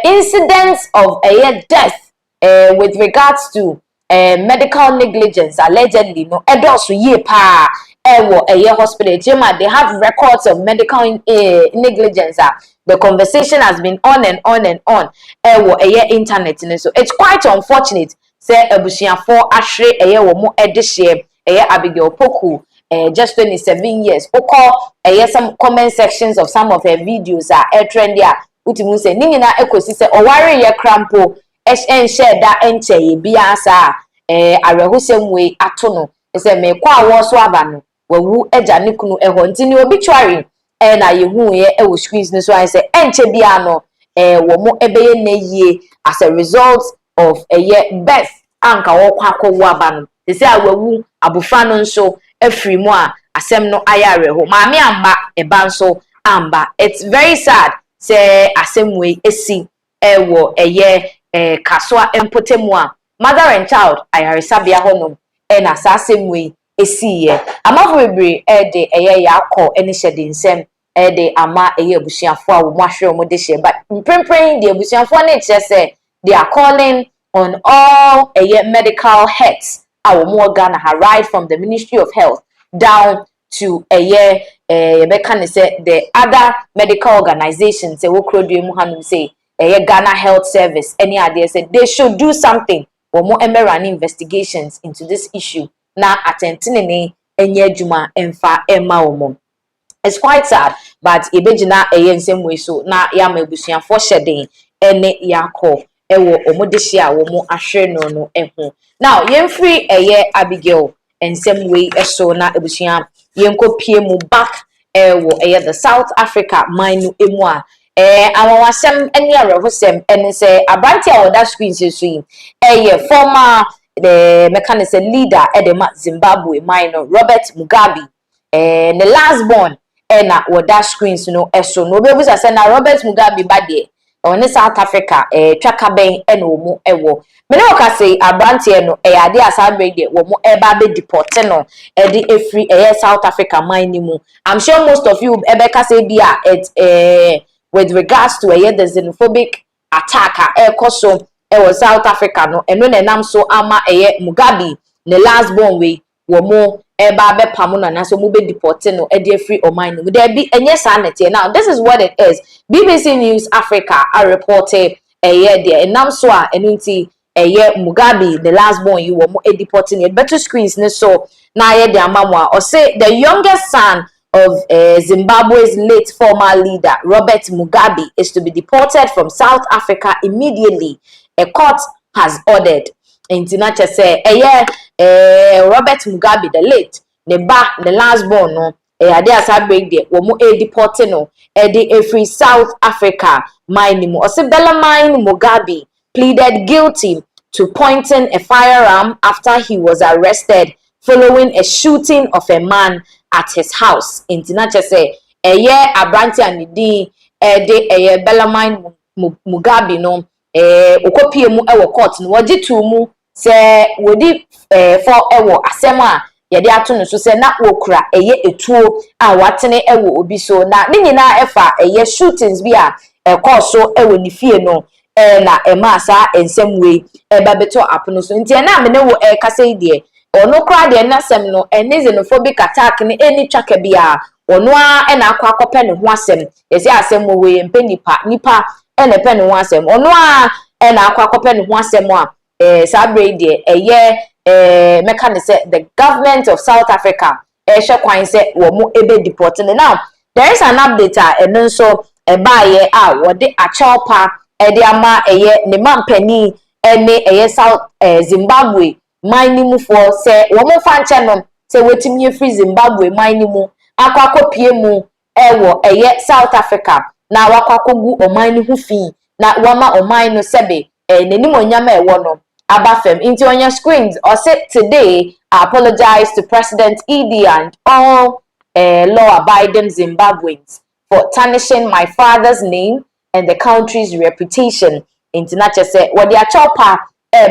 incidence of death with regards to medical negligence allegedly no edosu ye pa hospital they have records of medical negligence. The conversation has been on and on and on internet so it's quite unfortunate say abusiafo ahwe wo mo edehye Abigail Poku just 27 years oko some comment sections of some of her videos are trendy utimu say ningina ekosi say oware ye crampo share that enche bia sa arehusem we ato no say me kwa wo so aba no wawu eja ne kunu eho ntini obituary na yehu ye ewo screens no so I say enche bia no wo mo ebeye na yie as a result of birth anka wo kwa akwo aba no say awawu abufra no nso afiri mu a asem no ayare ho maame amba eba nso amba it's very sad say asem we esi ewo kaswa empotemu a mother and child ayaresabia honom na asasem we esiye amafobere de yakọ eni hyede nsem de ama abusuafo a wo ahwe mo de hye but prempren de abusuafo na kire say they are calling on all medical heads our Ghana right from the Ministry of Health down to the other medical organizations say say Ghana Health Service any idea said they should do something or more running investigations into this issue na attentinene enye adwuma emfa emma omo. It's quite sad but ebegina nsem we so na ya mabusuafo hyeden ene yakọ ewo omodehye a wo mo ahwe no eho. Now yemfiri Abigail nsem we so na ebusua yenkopie mu back ewo the South Africa mine emu a awawasem ene arehosem ene say abranti a oda screens so yi former the mechanical leader edema Zimbabwe minor Robert Mugabe the last born na oda screens no eso no bebusa say na Robert Mugabe bade on South Africa twakaben ena omo ewo me no ka say abranti no ade asabre de wo mo eba be deport no de efri South Africa mine mu. I'm sure most of you ebe ka say bia with regards to the xenophobic attack koso South Africa no eno na nam so ama Mugabe the last born we wo mo eba be pamuno na so mu be deport no e dey free oman no there be enye sanity. Now this is what it is. BBC News Africa are reported there enam so a enunti Mugabe the last born you were more deporting it better screens ne so na ye the amamwa or say the youngest son of Zimbabwe's late former leader Robert Mugabe is to be deported from South Africa immediately. A court has ordered. Intinache say Robert Mugabe the late the last born no ade asa break there wo mo deporting no free South Africa mine or say Bellarmine Mugabe pleaded guilty to pointing a firearm after he was arrested following a shooting of a man at his house. Intinache say abranti anidi Bellarmine Mugabe no okopie mu ewo court no waji tu mu se wodi for ewo asem a yede ato no so se na wokura etuo a watene ewo obi so na ni nyina efa shootings bi a course so ewo ni fie no na emasa ensem we eba beto apono so ntia na me ne wo kasa ide ono kra de na sem no xenophobic attack ni eni twaka bia ono a na akwa akopɛ ne ho asem yesi asem wo we mpenipa nipa ene pɛ ne ho asem ono a na akwa akopɛ ne ho asem a sabre de meka ne say the government of South Africa hwe kwan say wo mo ebe deport. Now there is an update eno so baaye a wo de achawpa de ama ne mampani ene South Zimbabwe mining for say wo mo fa nche no say wetimi free Zimbabwe mining mu akwa kopie mu ewo South Africa na wakwa kogu oman hu fi na wama oman no sebe neni monyama ewo no abafem into on your screens or say today I apologize to President Idi and all law-abiding Zimbabweans for tarnishing my father's name and the country's reputation. International say what they are chopa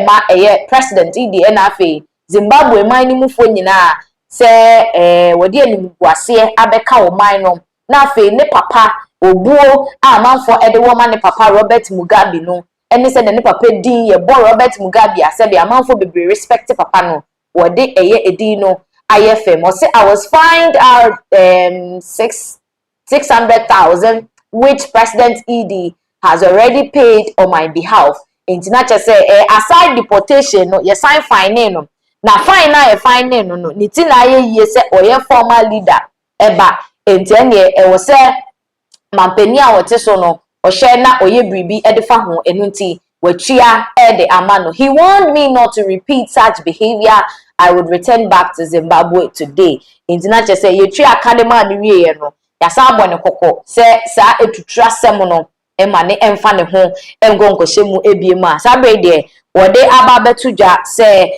ma President Idi enafe Zimbabwe mining mu fo nyina say what they ni buase abeka o mine no na fe ne papa obuo amanfo ede woman ne papa Robert Mugabe no eni said ne papa din ye bo Robert Mugabe asabe amanfo bebre respect papa no what they edin no IFM or say I was fined out 600,000 which President Idi has already paid on my behalf. International say aside deportation no you sign fine no na fine na e fine no no niti na ye say oye former leader eba entene was say mampeni a wote so no ohye na oye bribi edefa ho enunti wachia de amano. He warned me not to repeat such behavior. I would return back to Zimbabwe today. International say you three academy ni no ya sabo ne kokko say sa etutra sem no ema ne emfa ne ho engonko shemu ebiem a sabe de wode aba betudwa say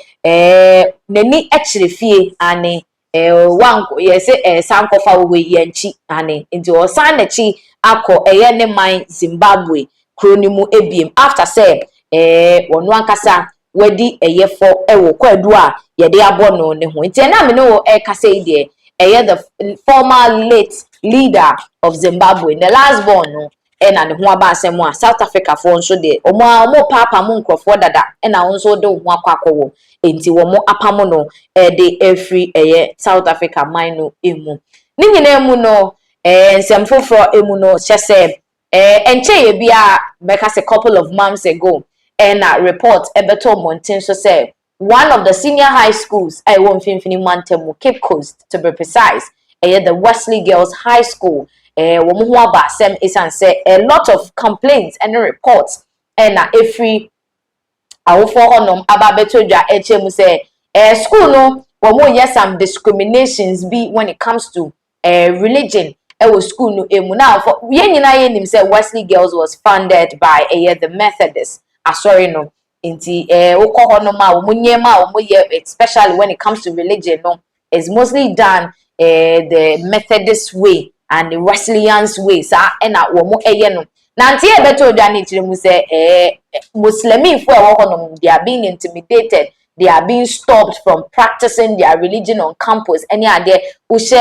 nani ekirefie ane wanko yese sankofa we yanchi ane nti o san na chi akọ ne man Zimbabwe kronimu ebiem after say wonu ankasa wadi fo ewo kwadu a yede abono ne ho nti na me no kasa ide the former late leader of Zimbabwe the last born no na ne ho aba asem a South Africa for nso de omo papa mu nkrofo dada na nso de ho akwakowo enti wo mo apamo no de every South Africa mine no emu ni nyina emu no nsem foforo emu no chese enche ye bia make us a couple of months ago and a report ebeto mountain so say one of the senior high schools I won't finfini Mantemu Cape Coast to be precise the Wesley Girls High School womu ho aba sem isan say a lot of complaints and reports and every awofo onom aba beto dwa echemu say school no womu yes some discriminations be when it comes to religion school no emu now for yenyina yenim say Wesley Girls was funded by the Methodists sorry no inti ukọ ma omunyema especially when it comes to religion no is mostly done the Methodist way and the Wesleyan's way sa na wo mo no na nti e beto dwa ni tire mu say Muslimi fu they are being intimidated, they are being stopped from practicing their religion on campus. Any idea ushe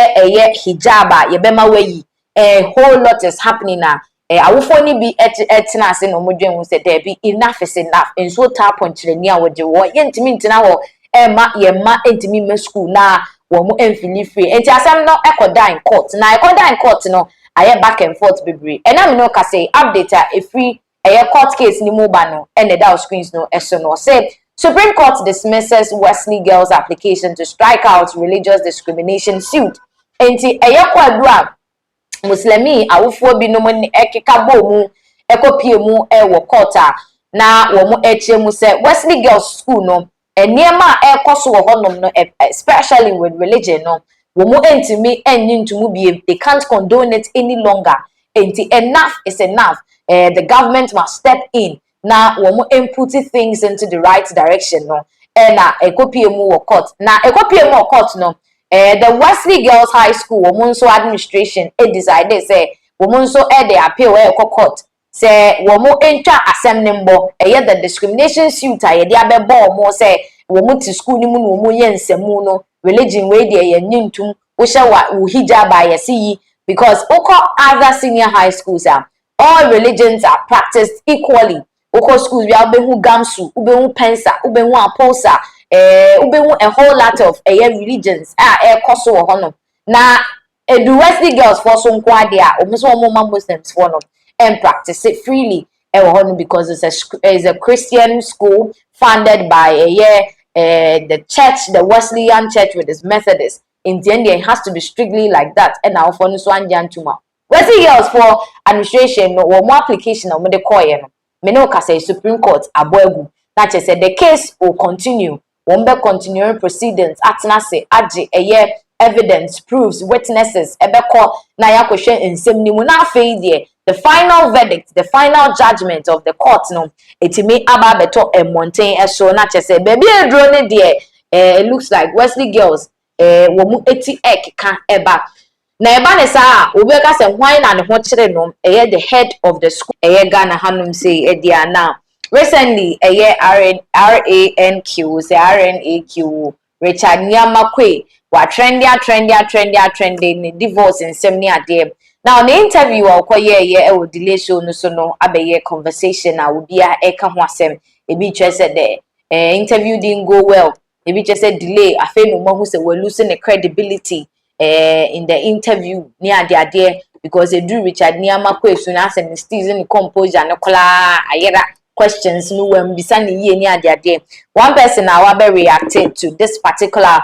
hijaba yebema weyi a whole lot is happening now. Awufoni bi etina ase no modwen wu se there be enough is enough and so tap on chirenia wo je wo yentimi ntina wo ma ye ma entimi me school na womu enfili free enti asem no ekoda in court na ekoda in court no aye back and forth bebre ena me no ka say update a free aye court case ni mu ba no ene da screens no eso no say Supreme Court dismisses Wesley Girls' application to strike out religious discrimination suit enti aye kwadua Muslimi awufo bi no mu ekeka bomu ekopie mu ewo court a na womu eche mu say Wesley Girls School no eniema ekoso wo honom no especially with religion no womu entimi enyintumu bi they can't condone it any longer enti enough is enough the government must step in na womu input things into the right direction no na ekopie mu wo court na ekopie mu wo court no the Wesley Girls High School womu nso administration decided say womu nso the appeal e court say womu entwa asem nimbo the discrimination suit a de abebo mo say womu ti school ni mu no womu yensemu no religion we de yenyintum wo hye wa hijab ayesi because other senior high schools all religions are practiced equally schools we abehu gamsu ubehu pensa ubehu aposa ubehu a whole lot of religions koso wo hono na the Wesley Girls for so nkwa de a omuso omo Muslims for no and practice it freely because it's a Christian school funded by the church, the Wesleyan church with its Methodists. In the end, it has to be strictly like that. And now for this one, Wesley Girls for administration or more application of the coin. Menoka say Supreme Court aboegu. That is the case will continue. Wombe continuing proceedings at Nase Aji evidence proves witnesses ebeko na ya question in semni mu na afei the final verdict the final judgment of the court no etimi aba beto mountain eso na chese baby edro ne de it looks like Wesley Girls wo mu eti ka eba na eba ne sa obi ka se hwan na ne ho kire no the head of the school Ghana hanum say dia now recently RANQ say RNAQ Richard Nyamakwe wa trending divorce in semni ade now the interview o delay show no so no abeye conversation na obi a eka ho asem ebi che said the interview didn't go well ebi che said delay afa no mo hu say we losing the credibility in the interview ni ade because they do Richard Nyamakwe so na asem still in composure no kla ayera questions no when bisa ni ye ni ade one person now be reacted to this particular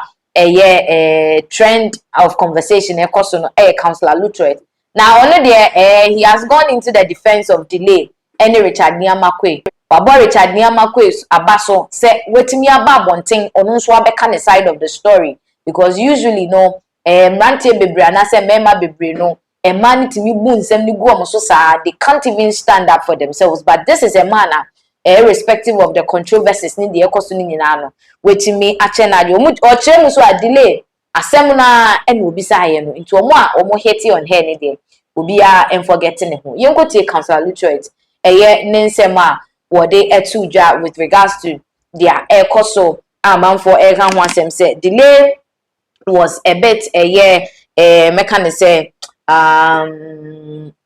trend of conversation Councillor Lutred. Now only there he has gone into the defense of delay any Richard Nyamakwe. Babo Richard Nyamakwe abaso say wetimi aba bonten onu so abeka ne side of the story because usually no mrantie bebre na say mema bebre no man timi bu nsem ni gu omoso sa they can't even stand up for themselves but this is a man irrespective of the controversies ni de ekoso ni nyina no wetimi ache na de omu so a delay asem na ene obi sa ye no nti omo hit on her ni de obi a forgetting ne ho yenko tie Councillor Lutred nensem a wo de etudwa with regards to their ekoso amanfo kan ho asem say delay was a bit mechanic say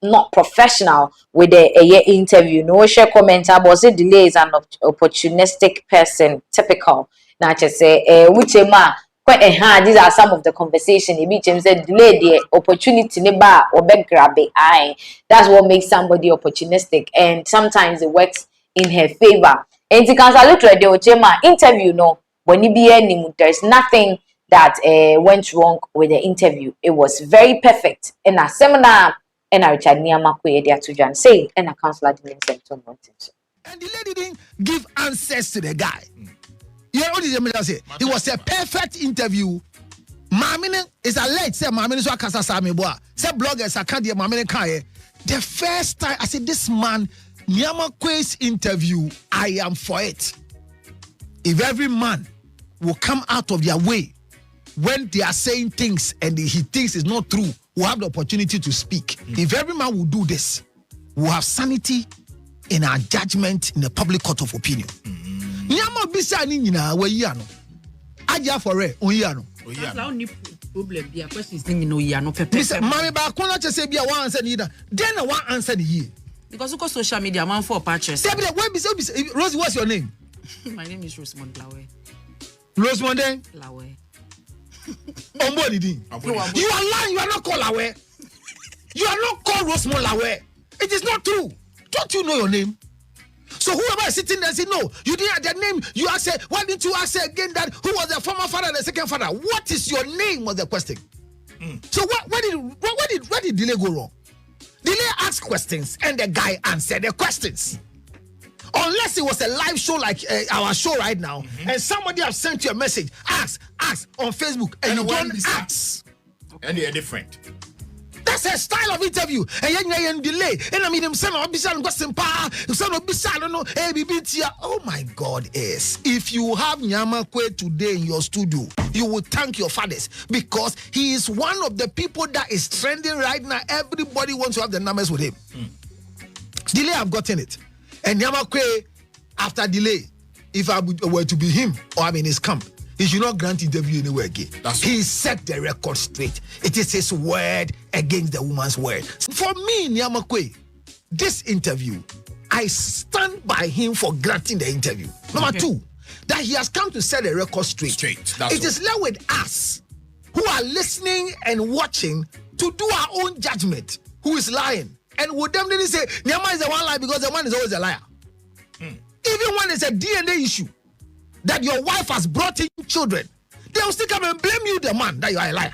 not professional with the interview. No share comment about the delay is an opportunistic person, typical. Now just say which these are some of the conversation. It means said delay the opportunity never or back grab it. That's what makes somebody opportunistic, and sometimes it works in her favor. And the Councillor Lutred the interview no when you be any there's nothing that went wrong with the interview. It was very perfect. In a seminar, and I Richard Nyamakwe there to John say, and a Councillor didn't send to Mountain. And the lady didn't give answers to the guy. You know what the say? It was a perfect interview. Mamine is a late say Mamine so akasa sami boa. Say bloggers akadi Mamine kai. The first time I said this man Nyamakwe's interview, I am for it. If every man will come out of their way when they are saying things and he thinks it's not true, we'll have the opportunity to speak. If every man will do this, we'll have sanity in our judgment in the public court of opinion. Nyama bisa ni nyina we yano. Aja for re on yano. Problem bia questions ni no yano pepe. Mami ba ko na chese bia one answer ni da. Then one answer ni here. Because you go social media man for patches. Rosie, what's your name? My name is Rosemond Lawe. Rosemond Lawe. Ombodidi. You are lying. You are not called aware. You are not called Rosemont aware. It is not true. Don't you know your name? So whoever is sitting there say no, you didn't have their name. You ask, why didn't you ask again that who was the former father and the second father? What is your name was the question. So where did Delay go wrong? Delay asked questions and the guy answered the questions. Unless it was a live show like our show right now, and somebody have sent you a message, ask on Facebook, and you don't ask. And they are different. That's a style of interview. And then delay. And I mean, oh my God, is if you have Nyamakwe today in your studio, you will thank your fathers because he is one of the people that is trending right now. Everybody wants to have the numbers with him. Delay, I've gotten it. And Nyamakwe, after delay, if I were to be him or I'm in his camp, he should not grant interview anywhere again. He set the record straight. It is his word against the woman's word. For me, Nyamakwe, this interview, I stand by him for granting the interview. Number two, that he has come to set the record straight. It is left with us who are listening and watching to do our own judgment. Who is lying? And would them really say, Nyama is the one lie because the one is always a liar. Even when it's a DNA issue, that your wife has brought in children, they will still come and blame you, the man, that you are a liar.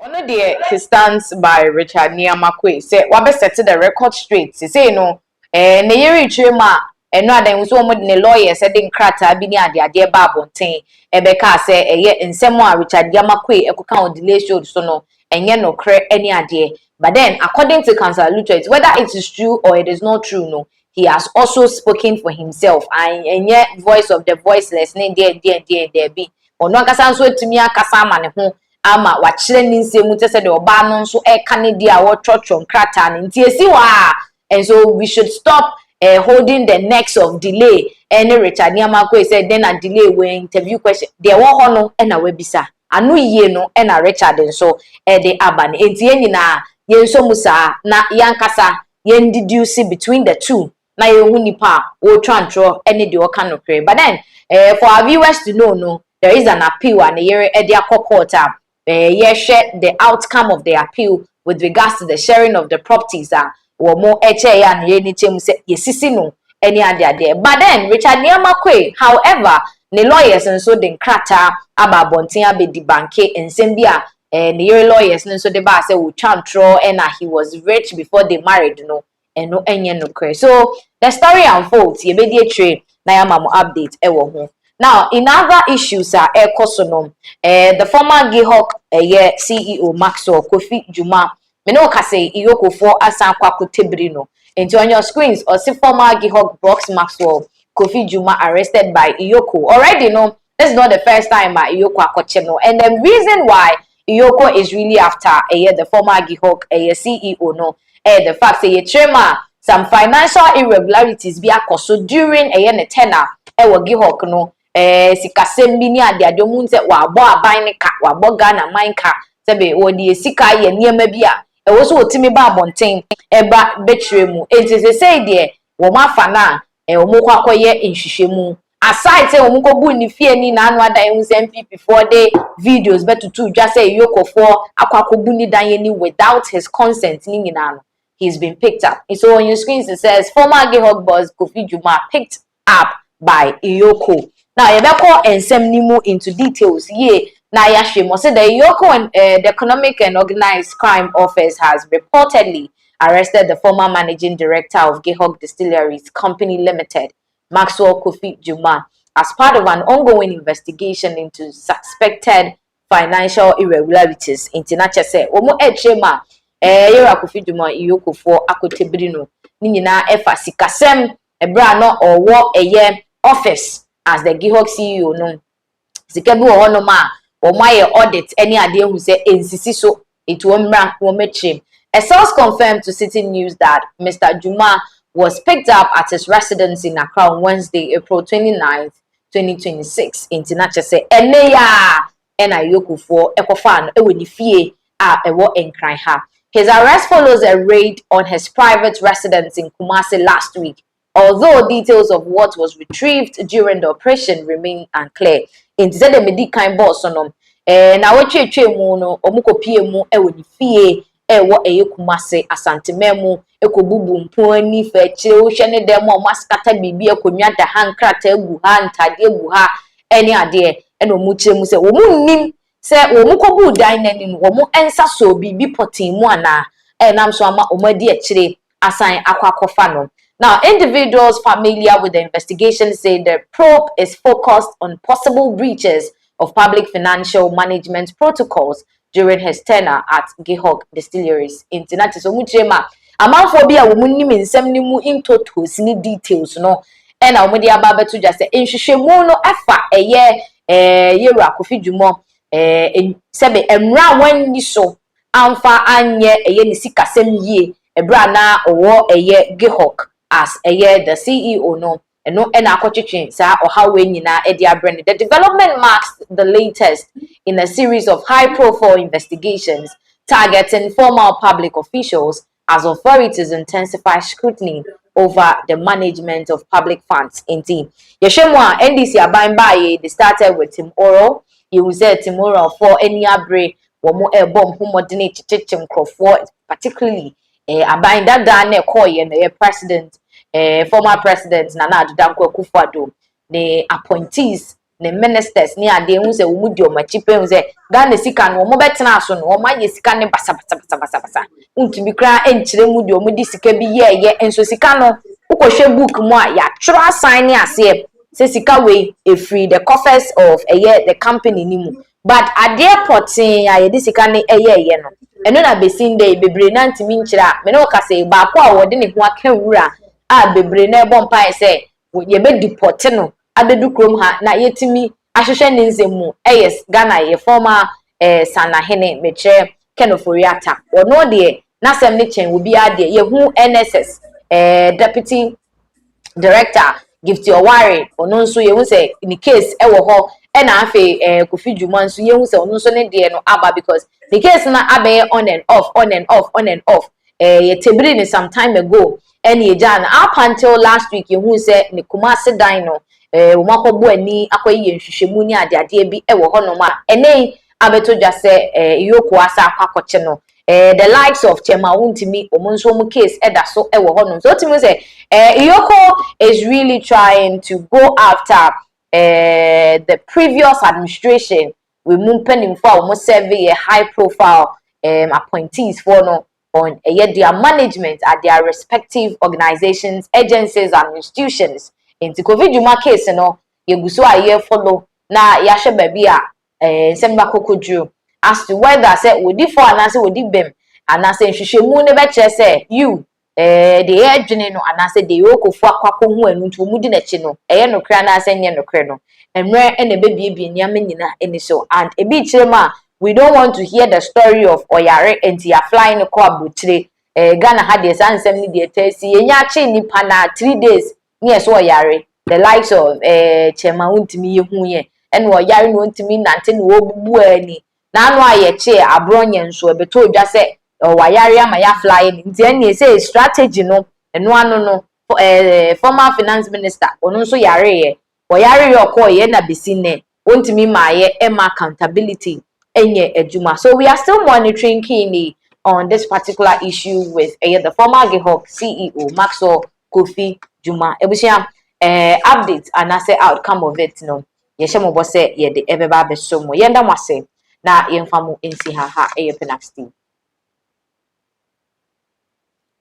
Ono de he stands by Richard Nyamakwe say wabe set the record straight. Say no ne yeri twema eno adan so mo de lawyer said den krata bi ni ade ba abonten ebeka say eye nsemo a Richard Nyamakwe ekoka on delay show so no enye no kre any ade. But then, according to Councillor Lutoit, whether it is true or it is not true, no, he has also spoken for himself. And yet, voice of the voiceless, there be. Or no, Casanso to me, Casama, Ama, what Chilling say, Muta said, or Banon, so a Canada or church on Kratan in TSC. And so we should stop holding the necks of delay. And Richard Nyamakwe said, then a delay when interview question. There were honor and a webisa. Anu ye no, and a Richard and so, the Aban. Etienne. Yen so musa na yankasa yen deduce between the two na ye hu nipa o twantro ene de o ka no kre. But then for our viewers to know, no, there is an appeal and ye e de court ye share the outcome of the appeal with regards to the sharing of the properties or more eche ya na ye ni chemu se ye sisi no any ade. But then Richard Nyamakwe, however, the lawyers and so den krata aba bontin abedi banke ensembia and the lawyers so the bar say we chantro and he was rich before they married, no, and no enye no cre. So the story unfolds. Ye be the trade na ya mamu update ewo ho. Now in other issues ekosonom the former Gihok CEO Maxwell Kofi Juma me no ka say iyoko for asan kwako tebri no. Into on your screens or see former Gihok Brox Maxwell Kofi Juma arrested by Iyoko. Already no, this is not the first time Iyoko akoche no. And the reason why Iyoko is really after the former Gihok CEO no the fact say trema some financial irregularities be akoso during ne tenure wo Gihok no sikasem bi ni ade adomu nse wa abo aban ne ka wa abo Ghana man ka sebe wo de sika ye niema bi a wo so otimi ba abonten eba betremu enti say de wo mafa na wo mo kwa koye nhwehwemu. Aside say omuko bu ni fie ni na anu adan MPP for the videos but to just say Iyoko for akwakobu ni dan ni without his consent ni nyina. He's been picked up. So on your screens it says former Gihok boss Kofi Juma picked up by Iyoko. Now yebeko ensem ni mu into details ye na yahwe say the Iyoko and the Economic and Organized Crime Office has reportedly arrested the former managing director of Gihok Distilleries Company Limited, Maxwell Kofi Juma, as part of an ongoing investigation into suspected financial irregularities. International say omo echema yera Kofi Juma Iyoko for akotebrino ni nyina efa sikasem ebra no owo eye office as the Gihok CEO no sikabi wo no ma omaye audit any ade hu say ensisi so etu omra wo meche. A source confirmed to City News that Mr. Juma was picked up at his residence in Accra on Wednesday, April 29th, 2026. International say eneya ena Iyoko for ekofan eweni fie ewo enkran ha. His arrest follows a raid on his private residence in Kumasi last week, although details of what was retrieved during the operation remain unclear. In the medical kind boss on na wetwe mu no omukopie mu e woni fie e wo Kumase asantememu ekobubu mponi fa kire wo hwe ne dem o maskata bibi akonwa da hankrata egu ha ntade egu ha eni ade e no mu kire mu se wo mu nim se wo mu kobu dan nani wo mu ensa so bibi potin mu ana e nam so ama omadi a kire asan akwakofa no. Now, individuals familiar with the investigation say the probe is focused on possible breaches of public financial management protocols during his tenure at Gihog Distilleries. Internati so muchema amanfo bia wo munnim nsem ni mu into ni details no e na wo de aba beto just say nhwehwemu no afa eye yeru akofi dwumo sebe emra wanni so amfa anye eye ni sikasem yie ebra na owo eye Gihog as the CEO no ena akotwetwe sa ohawe nyina e dia brand. The development marks the latest in a series of high-profile investigations targeting former public officials as authorities intensify scrutiny over the management of public funds. Indeed, Yeshemwa NDC abaimbaye they started with Tim Oral. You said Tim Oral for any abre womo e bomb humodine chichim for particularly abinda dane koye na president former president Nana Addo Dankwa Akufo-Addo the appointees the ministers ni ade hu se wo mudi o machipe hu se Ghana sika no mo betena so no ma ye sika ne basa untumi kra enchire mudi o mudi sika bi ye enso sika no ukohwe book mu a ya tworo assign ase se sika we free the coffers of the company ni mu but at the airport ya de sika ne ye no eno na besin dey bebre na ntimi nchira me no ka se ba ko a wo de ne ho aka wura a bebre na ebo mpa se ye be deport no abedu krom ha na yetimi ahwehwe ne nzemu yes Ghana ye former sanahene meche kenoforiata ono de na sem ne chen obi ade ye hu NSS deputy director Gifty Oware ono nso ye hu se in case e wo ho e na afi Kofi Dwuma nso ye hu se ono nso ne de no aba because the case na abe on and off ye tebiri ni some time ago and ye jan up until last week you hu se ni Kumase dan no umakobu ani akoyi nhwehwemu ni ade bi e wo hono ma ene abeto dwa se yoku asa akwakoche no the likes of Chema Wuntimi omonso mu case eda so e wo hono so timi se Iyoko is really trying to go after the previous administration we mumpenim for almost serve a high profile appointees for no on their management at their respective organizations, agencies and institutions. In the COVID Juma case, no, yeguso a year follow na yashe baby semba kokodru as to whether say we di for anase we di bem anase nhwehwemu ne be kire say you the edwene no anase de yokofu akwako hu anu ntu mu di na chi no no kra na ase nye no kra no emre ene be bie nyame nyina eni so and e bi kire ma we don't want to hear the story of Oyare and ya flying ko abutire Ghana had the sansem ni de tesi yenya chi nipa na 3 days ni so Oyare the likes of Chema Wuntimi yehu ye and Oyare no ntimi nante no obubu ani na anu aye chi abronye nso ebeto dwa se Oyare ama ya flying nti eni say strategy no eno anu no former finance minister onu nso yare ye Oyare ye okoye na besine wontimi maaye ema accountability enye ejuma. So we are still monitoring keenly on this particular issue with the former Gihog CEO Maxwell Kofi Juma. Ebusia update and I say outcome of it no. Yeshe mo bose ye de ebeba beso mo. Yenda mwase na yemfamu insi ha Pinax team.